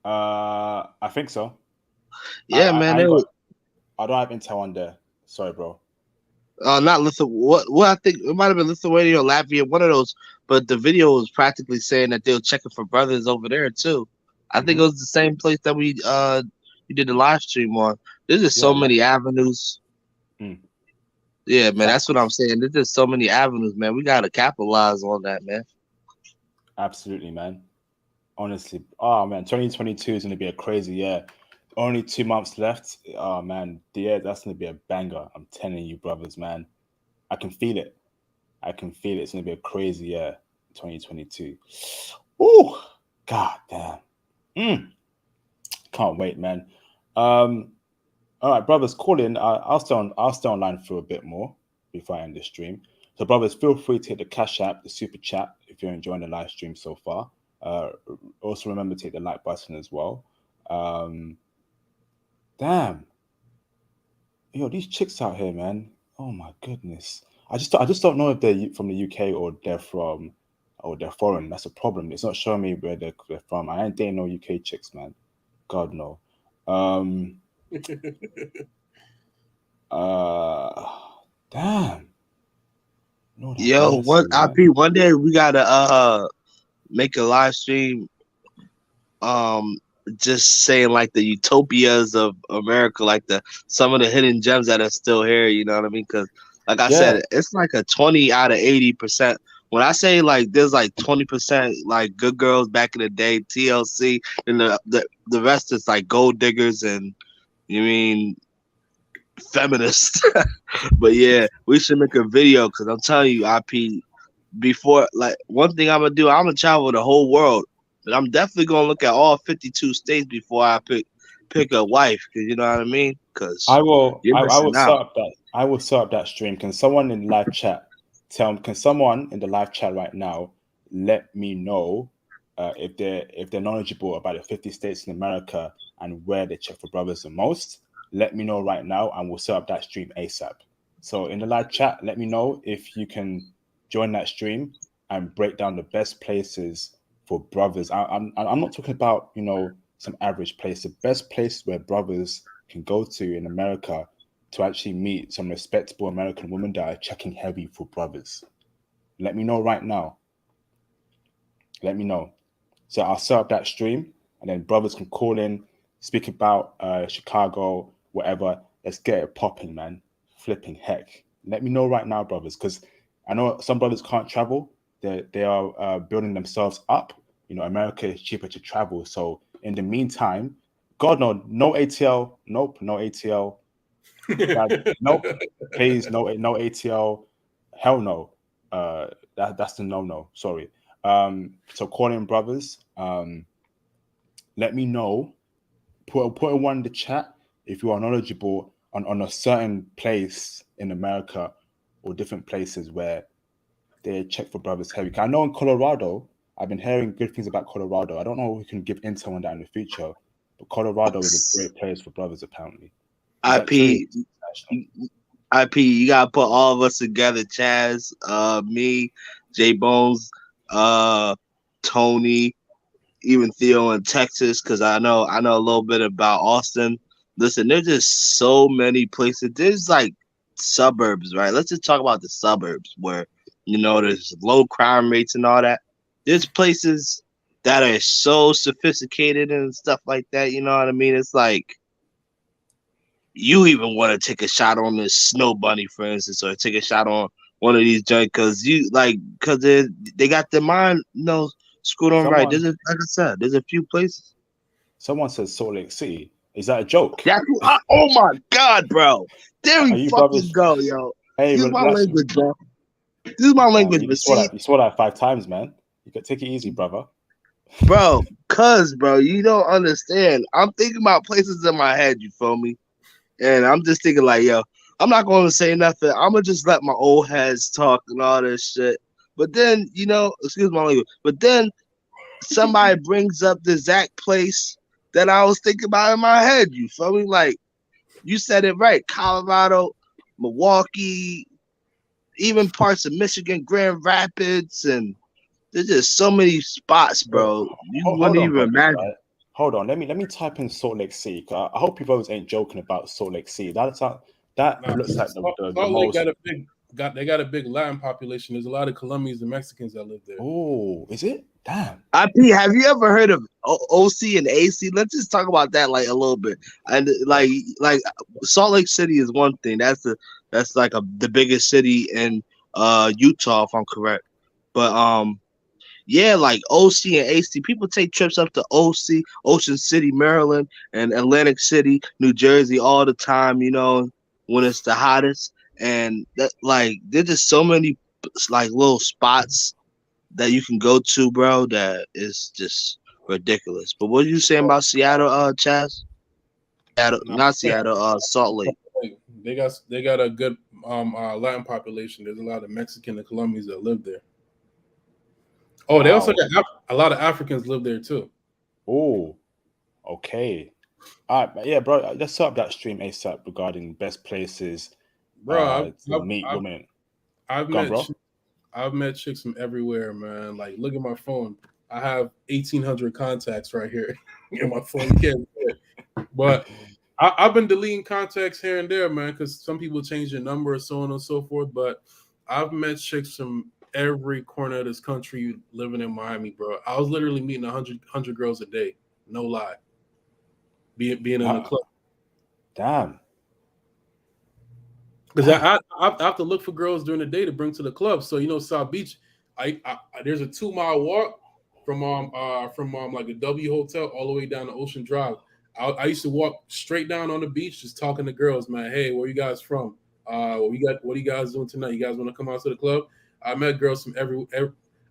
I think so. Yeah, man. I don't have intel on there. Sorry, bro. Not Lithuania. What I think it might have been Lithuania or Latvia, one of those. But the video was practically saying that they were checking for brothers over there too. I think it was the same place that we did the live stream on. There's just so many avenues. Yeah, man, that's what I'm saying. There's just so many avenues, man. We gotta capitalize on that, man. Absolutely, man. Honestly, oh man, 2022 is gonna be a crazy year. Only 2 months left. Oh man, the year that's gonna be a banger. I'm telling you, brothers, man. I can feel it. It's gonna be a crazy year, 2022. Ooh, god damn. Can't wait, man. All right, brothers, call in. I'll stay online for a bit more before I end the stream. So, brothers, feel free to hit the Cash App, the Super Chat, if you're enjoying the live stream so far. Also, remember to hit the like button as well. Damn, yo, these chicks out here, man. Oh my goodness. I just don't know if they're from the UK or they're foreign. That's a problem. It's not showing me where they're from. I ain't dating no UK chicks, man. God no. Damn. Lord, yo, one day we gotta make a live stream just saying like the utopias of America, like some of the hidden gems that are still here, you know what I mean? Because like I said, it's like a 20 out of 80%. When I say like there's like 20% like good girls back in the day, TLC, and the rest is like gold diggers and you mean feminists. But yeah, we should make a video because I'm telling you, IP, before like one thing I'm gonna travel the whole world. But I'm definitely gonna look at all 52 states before I pick a wife, because you know what I mean. Because I will set up that stream. Can someone in live chat can someone in the live chat right now let me know if they're knowledgeable about the 50 states in America and where they check for brothers the most, let me know right now, and we'll set up that stream ASAP. So in the live chat, let me know if you can join that stream and break down the best places for brothers. I'm not talking about some average place. The best place where brothers can go to in America to actually meet some respectable American women that are checking heavy for brothers. Let me know right now. Let me know. So I'll set up that stream, and then brothers can call in, speak about Chicago, whatever. Let's get it popping, man. Flipping heck. Let me know right now, brothers, because I know some brothers can't travel. They are building themselves up. America is cheaper to travel. So in the meantime, God, no ATL. Nope, no ATL. Nope, please, no ATL. Hell no. That's the no. Sorry. So call in, brothers. Let me know. Put one in the chat if you are knowledgeable on a certain place in America or different places where they check for brothers heavy. I know in Colorado, I've been hearing good things about Colorado. I don't know if we can give intel on that in the future, but Colorado is a great place for brothers, apparently. IP, you gotta put all of us together, Chaz, me, J Bones, Tony, even Theo in Texas, because I know a little bit about Austin. Listen, there's just so many places. There's like suburbs, right? Let's just talk about the suburbs where there's low crime rates and all that. There's places that are so sophisticated and stuff like that. You know what I mean? It's like you even want to take a shot on this snow bunny, for instance, or take a shot on one of these joints because they got their mind screwed on right. Like I said, there's a few places. Someone says Salt Lake City. Is that a joke? Oh my God, bro! There we fucking go, yo. Hey, this is my language, bro. This is my language. You saw that 5 times, man. You can take it easy, brother. Bro, bro, you don't understand. I'm thinking about places in my head. You feel me? And I'm just thinking like, yo, I'm not going to say nothing. I'm going to just let my old heads talk and all this shit. But then, excuse my language, but then somebody brings up the exact place that I was thinking about in my head. You feel me? Like, you said it right. Colorado, Milwaukee, even parts of Michigan, Grand Rapids, and there's just so many spots, bro. You wouldn't even imagine. Right? Hold on, let me type in Salt Lake City. I hope you both ain't joking about Salt Lake City. Looks like the most. They got a big Latin population. There's a lot of Colombians and Mexicans that live there. Oh, is it? Damn. IP, have you ever heard of OC and AC? Let's just talk about that like a little bit. And like Salt Lake City is one thing. That's like the biggest city in Utah, if I'm correct. But yeah, like OC and AC. People take trips up to OC, Ocean City, Maryland, and Atlantic City, New Jersey all the time, when it's the hottest. And that, like, there's just so many like little spots that you can go to, bro, that is just ridiculous. But what are you saying about Seattle, Chaz? Not Seattle, Salt Lake. They got a good Latin population. There's a lot of Mexican and Colombians that live there. Oh, they also got a lot of Africans live there too. Oh, okay. All right, yeah, bro. Let's set up that stream ASAP regarding best places, bro. to meet women. I've met chicks from everywhere, man. Like, look at my phone. I have 1,800 contacts right here in my phone. You can't see it. But I've been deleting contacts here and there, man, because some people change their number and so on and so forth. But I've met chicks from every corner of this country living in Miami, bro. I was literally meeting 100 girls a day. No lie. Being in the club. Damn. Because I have to look for girls during the day to bring to the club. So South Beach, I there's a 2-mile walk from like a W Hotel all the way down to Ocean Drive. I used to walk straight down on the beach, just talking to girls, man. Hey, where you guys from? What are you guys doing tonight? You guys want to come out to the club? I met girls from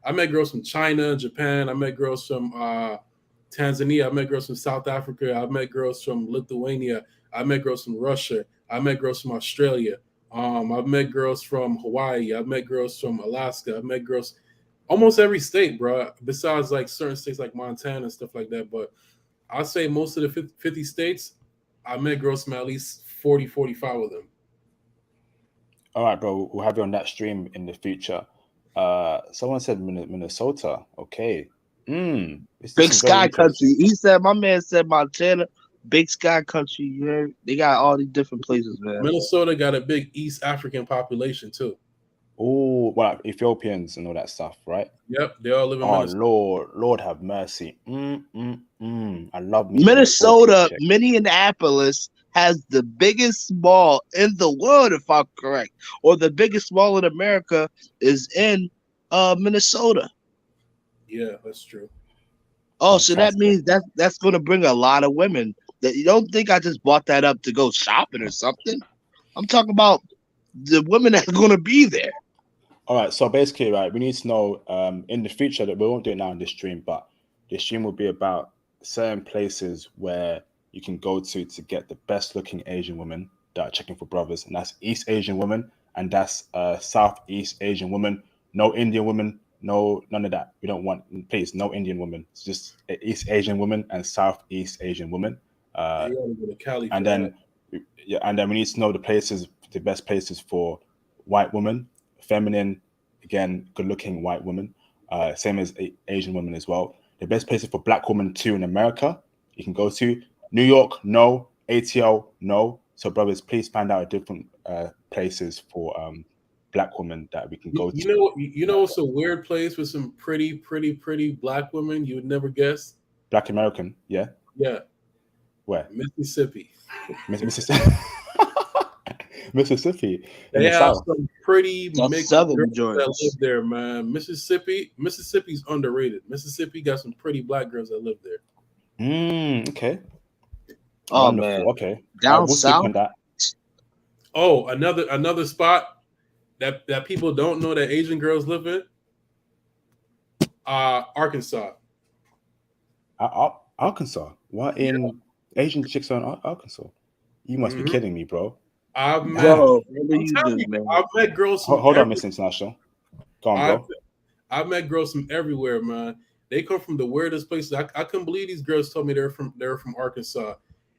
I met girls from China, Japan. I met girls from Tanzania. I met girls from South Africa. I met girls from Lithuania. I met girls from Russia. I met girls from Australia. I've met girls from Hawaii. I've met girls from Alaska. I've met girls Almost every state, bro. Besides like certain states like Montana and stuff like that, but I'd say most of the 50 states, I met girls from at least 40, 45 of them. All right, bro. We'll have you on that stream in the future. Someone said Minnesota. Okay. This is Big some very Sky interesting. Country. My man said Montana, Big Sky Country. You heard? They got all these different places, man. Minnesota got a big East African population too. Oh, well, Ethiopians and all that stuff, right? Yep, they all live in Oh, Minnesota. Lord have mercy. I love me. Minnesota, Chick. Minneapolis has the biggest mall in the world, if I'm correct, or the biggest mall in America is in Minnesota. Yeah, that's true. Oh, so that Fantastic. means that's going to bring a lot of women. That you don't think I just bought that up to go shopping or something? I'm talking about the women that's going to be there. All right, so basically, right, we need to know in the future that we won't do it now in this stream, but the stream will be about certain places where you can go to get the best looking Asian women that are checking for brothers, and that's East Asian women, and that's Southeast Asian women. No Indian women, no none of that. We don't want, please, no Indian women. It's just East Asian women and Southeast Asian women. Yeah, you gotta go to Cali for And that. then we need to know the best places for white women, feminine, again, good-looking white women, same as Asian women as well. The best places for black women too in America, you can go to New York, no. ATL, no. So brothers, please find out different places for black women that we can go to. You know, it's a weird place with some pretty black women you would never guess. Black American, yeah. Yeah, Where? Mississippi. Mississippi. Mississippi. In They the have South. some pretty That's mixed southern girls that Georgia. live there, man. Mississippi's underrated. Mississippi got some pretty black girls that live there. Okay. Oh Wonderful. man, Okay. down We'll speak south. on that. Oh, another spot that people don't know that Asian girls live in. Arkansas. Arkansas. What in Asian chicks are in Arkansas? You must be Mhm. kidding me, bro. I've met, Bro, what do I'm you telling do, you, man? I've met girls from Hold on, Miss International. Go on, I've, bro. I've met girls from everywhere, man. They come from the weirdest places. I couldn't believe these girls told me they're from Arkansas,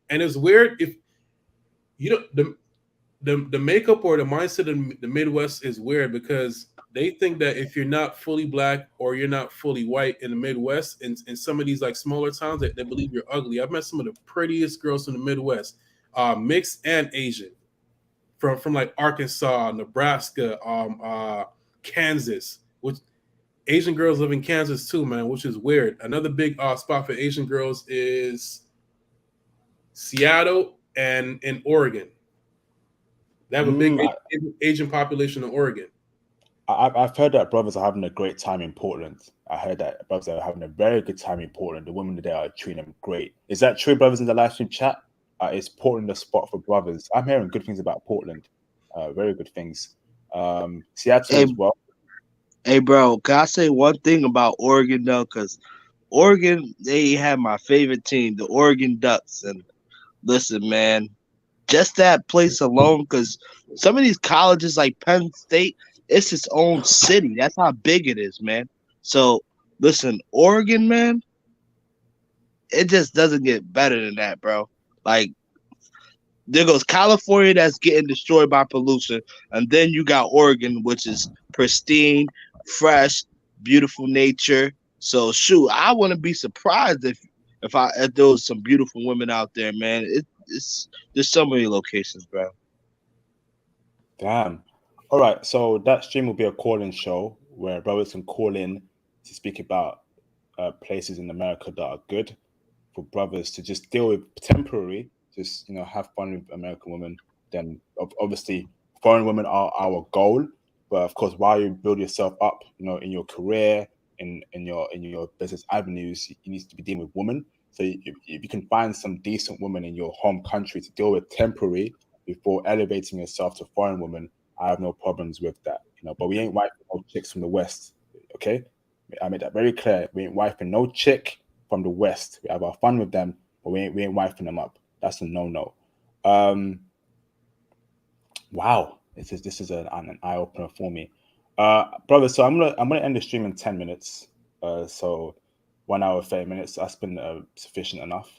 and it's weird if you know the makeup or the mindset of the Midwest is weird because they think that if you're not fully black or you're not fully white in the Midwest, in some of these like smaller towns, they believe you're ugly. I've met some of the prettiest girls from the Midwest, mixed and Asian, from like Arkansas, Nebraska, Kansas, which Asian girls live in Kansas too, man, which is weird. Another big spot for Asian girls is Seattle and in Oregon. They have a big Asian population in Oregon. I've heard that brothers are having a great time in Portland. I heard that brothers are having a very good time in Portland. The women there are treating them great. Is that true, brothers, in the live stream chat? Is Portland a spot for brothers? I'm hearing good things about Portland. Very good things. Seattle as well. Hey, bro, can I say one thing about Oregon though? Because Oregon, they have my favorite team, the Oregon Ducks. And listen, man, just that place alone, because some of these colleges like Penn State, it's its own city. That's how big it is, man. So listen, Oregon, man, it just doesn't get better than that, bro. Like, there goes California that's getting destroyed by pollution, and then you got Oregon, which is pristine, fresh, beautiful nature. So shoot, I wouldn't be surprised if there was some beautiful women out there, man. It's there's so many locations, bro. Damn. All right. So that stream will be a call-in show where brothers can call in to speak about places in America that are good for brothers to just deal with temporary, just have fun with American women. Then obviously foreign women are our goal, but of course while you build yourself up, in your career, in your business avenues, you need to be dealing with women. So if you can find some decent women in your home country to deal with temporary before elevating yourself to foreign women, I have no problems with that. But we ain't wiping no chicks from the West. Okay, I made that very clear. We ain't wiping no chick from the West. We have our fun with them, but we ain't wiping them up. That's a no. Wow, this is an eye opener for me. Brother. So I'm gonna end the stream in 10 minutes. So 1 hour 30 minutes. That's been sufficient enough.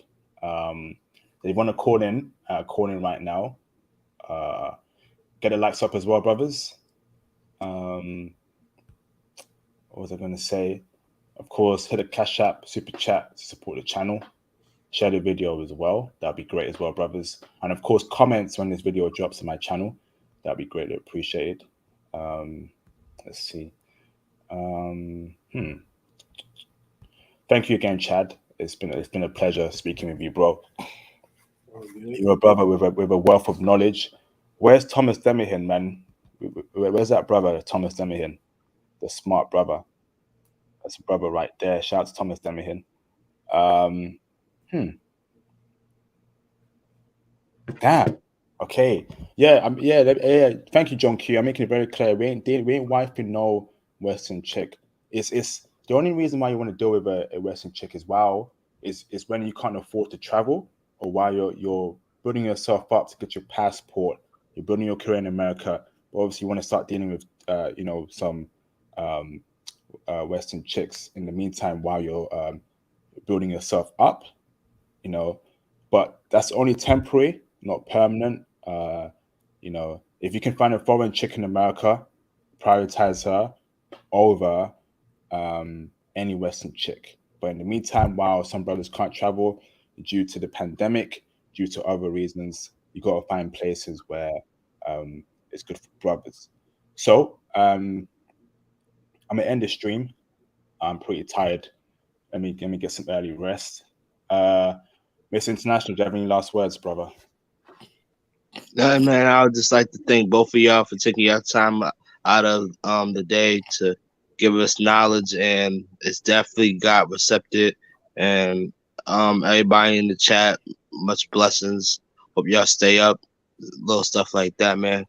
If you want to call in right now. Get the likes up as well, brothers. Um, what was I going to say? Of course, hit the Cash App, Super Chat to support the channel. Share the video as well. That'd be great as well, brothers. And of course, comments when this video drops on my channel. That'd be greatly appreciated. Let's see. Thank you again, Chad. It's been a pleasure speaking with you, bro. You're a brother with a wealth of knowledge. Where's Thomas Demihin, man? Where's that brother, Thomas Demihin? The smart brother. That's a brother right there. Shout out to Thomas Demihin. Damn. Okay. Yeah. Yeah. Thank you, John Q. I'm making it very clear. We ain't wifing no Western chick. It's the only reason why you want to deal with a Western chick is when you can't afford to travel, or while you're building yourself up to get your passport. You're building your career in America. But obviously, you want to start dealing with some Western chicks in the meantime while you're building yourself up. But that's only temporary, not permanent. If you can find a foreign chick in America, prioritize her over any Western chick. But in the meantime, while some brothers can't travel due to the pandemic, due to other reasons, you got to find places where it's good for brothers. So I'm gonna end the stream. I'm pretty tired. Let me get some early rest. Miss International, do you have any last words, brother? Man, I would just like to thank both of y'all for taking your time out of the day to give us knowledge, and it's definitely got receptive. And everybody in the chat, much blessings. Hope y'all stay up, little stuff like that, man.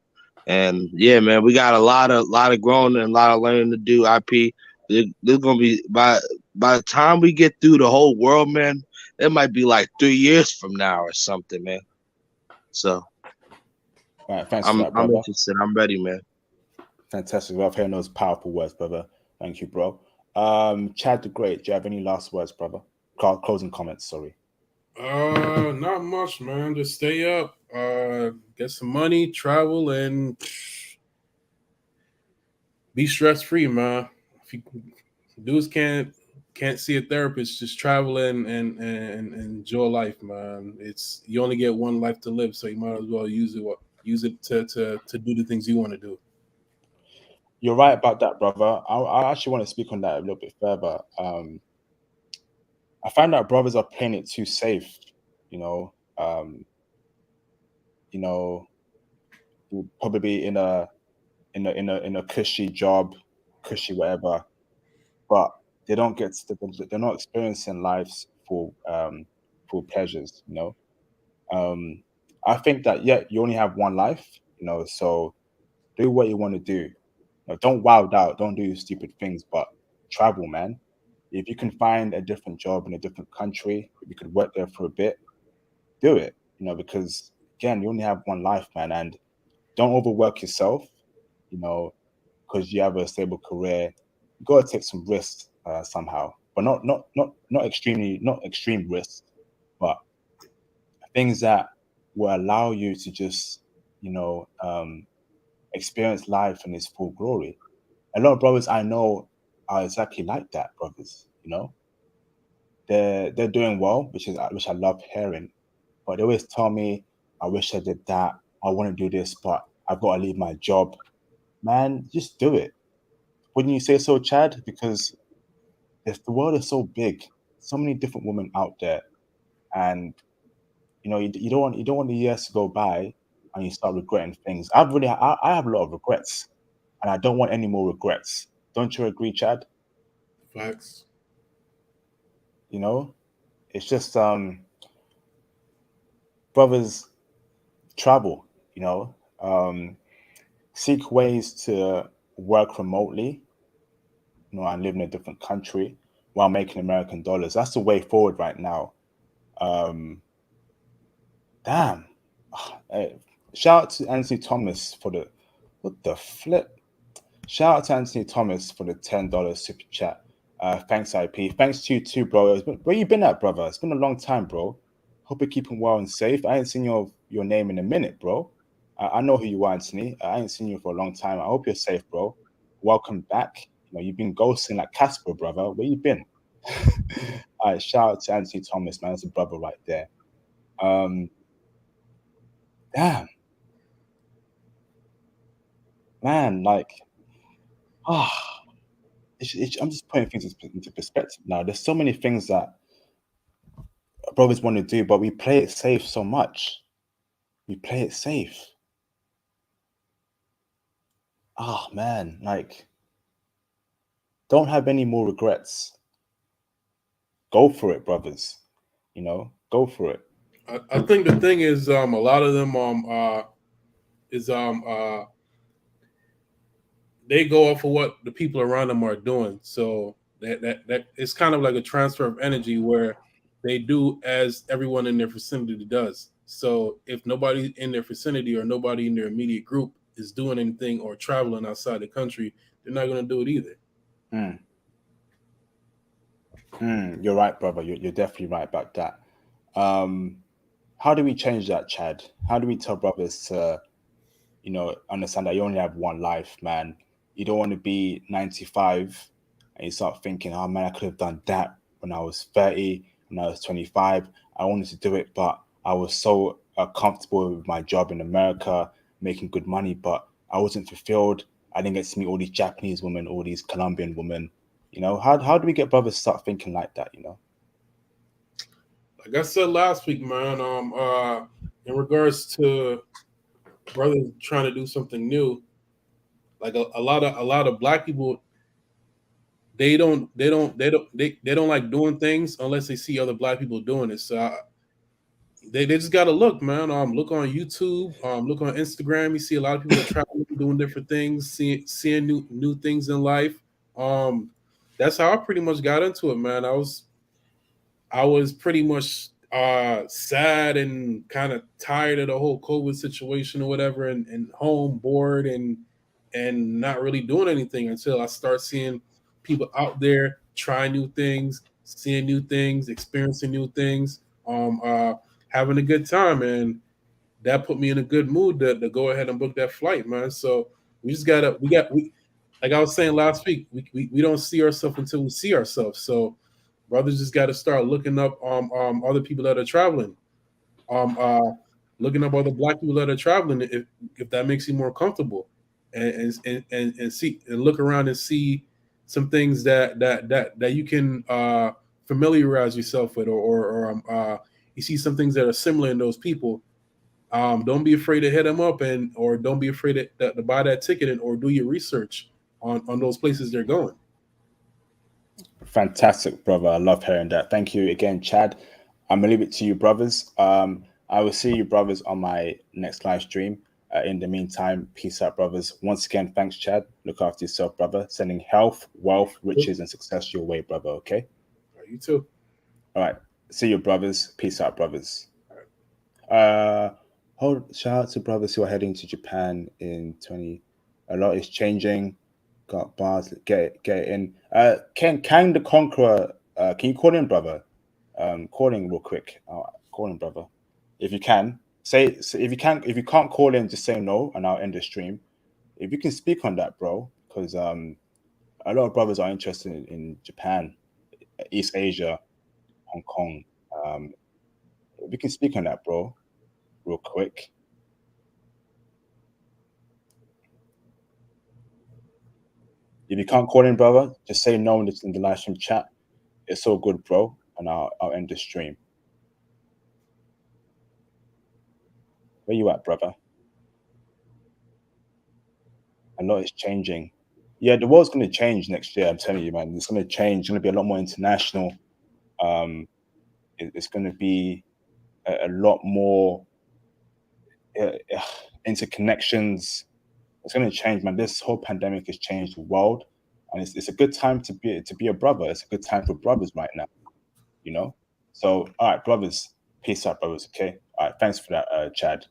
And yeah, man, we got a lot of growing and a lot of learning to do. IP, there's gonna be by the time we get through the whole world, man, it might be like 3 years from now or something, man. So. All right, thanks for that, brother. I'm interested. I'm ready, man. Fantastic. Love hearing those powerful words, brother. Thank you, bro. Chad the Great, do you have any last words, brother? Closing comments, sorry. Not much, man. Just stay up, get some money, travel, and be stress free, man. If you dudes can't see a therapist, just travel and enjoy life, man. It's you only get one life to live, so you might as well use it to do the things you want to do. You're right about that, brother. I actually want to speak on that a little bit further. I find that brothers are playing it too safe. You'll probably in a cushy job, cushy whatever, but they don't they're not experiencing life's full pleasures. I think that you only have one life. So do what you want to do. Don't wild out. Don't do stupid things, but travel, man. If you can find a different job in a different country, if you could work there for a bit, do it. Because again, you only have one life, man, and don't overwork yourself. Because you have a stable career, you gotta take some risks somehow, but not extreme risks, but things that will allow you to just experience life in its full glory. A lot of brothers I know are exactly like that, brothers. They're doing well, which I love hearing. But they always tell me, I wish I did that. I want to do this, but I've got to leave my job. Man, just do it. Wouldn't you say so, Chad? Because if the world is so big, so many different women out there, and you don't want the years to go by and you start regretting things. I have a lot of regrets, and I don't want any more regrets. Don't you agree, Chad? Facts. It's just brothers travel. Seek ways to work remotely, and live in a different country while making American dollars. That's the way forward right now. Damn. Hey, shout out to Anthony Thomas for what the flip. Shout out to Anthony Thomas for the $10 super chat. Thanks, IP. Thanks to you too, bro. Where you been at, brother? It's been a long time, bro. Hope you're keeping well and safe. I ain't seen your name in a minute, bro. I know who you are, Anthony. I ain't seen you for a long time. I hope you're safe, bro. Welcome back. You've been ghosting like Casper, brother. Where you been? All right, shout out to Anthony Thomas, man. That's a brother right there. Damn, man, like, ah, I'm just putting things into perspective now. There's so many things that brothers want to do, but we play it safe so much. We play it safe. Ah, man, like, don't have any more regrets. Go for it, brothers. Go for it. I think the thing is, a lot of them is they go off of what the people around them are doing. So that it's kind of like a transfer of energy where they do as everyone in their vicinity does. So if nobody in their vicinity or nobody in their immediate group is doing anything or traveling outside the country, they're not going to do it either. You're right, brother. You're definitely right about that. How do we change that, Chad? How do we tell brothers to, understand that you only have one life, man? You don't want to be 95 and you start thinking, oh man, I could have done that when I was 30, when I was 25. I wanted to do it, but I was so comfortable with my job in America, making good money, but I wasn't fulfilled. I didn't get to meet all these Japanese women, all these Colombian women. How do we get brothers to start thinking like that? Like I said last week, man, in regards to brothers trying to do something new, like a lot of black people, they don't like doing things unless they see other black people doing it. So they just gotta look, man. Look on YouTube, look on Instagram. You see a lot of people that traveling, doing different things, seeing new things in life. That's how I pretty much got into it, man. I was pretty much sad and kind of tired of the whole COVID situation or whatever, and home bored and not really doing anything until I start seeing people out there trying new things, seeing new things, experiencing new things, having a good time, and that put me in a good mood to go ahead and book that flight, man. So we just we like I was saying last week, we don't see ourselves until we see ourselves. So brothers just got to start looking up other people that are traveling, um uh looking up other black people that are traveling if that makes you more comfortable, and see and look around and see some things that you can familiarize yourself with, or you see some things that are similar in those people. Don't be afraid to hit them up, or don't be afraid to buy that ticket, or do your research on those places they're going. Fantastic, brother. I love hearing that. Thank you again, Chad. I'm gonna leave it to you, brothers. I will see you, brothers, on my next live stream. In the meantime, peace out, brothers. Once again, thanks, Chad. Look after yourself, brother. Sending health, wealth, riches, and success your way, brother. Okay. You too. All right. See you, brothers. Peace out, brothers. Shout out to brothers who are heading to Japan in 20. A lot is changing. Got bars. Get it in. Kang the Conqueror. Can you call in, brother? Call in real quick. Call in, brother. If you can, if you can. If you can't call in, just say no, and I'll end the stream. If you can speak on that, bro, because a lot of brothers are interested in Japan, East Asia, Hong Kong. If you can speak on that, bro, real quick. If you can't call in, brother, just say no in the live stream chat. It's all good, bro, and I'll end the stream. Where you at, brother? A lot is changing. Yeah, the world's going to change next year. I'm telling you, man. It's going to change. It's going to be a lot more international. It's going to be a lot more interconnections. It's going to change, man. This whole pandemic has changed the world, and it's a good time to be a brother. It's a good time for brothers right now. So, all right, brothers. Peace out, brothers. Okay. All right. Thanks for that, Chad.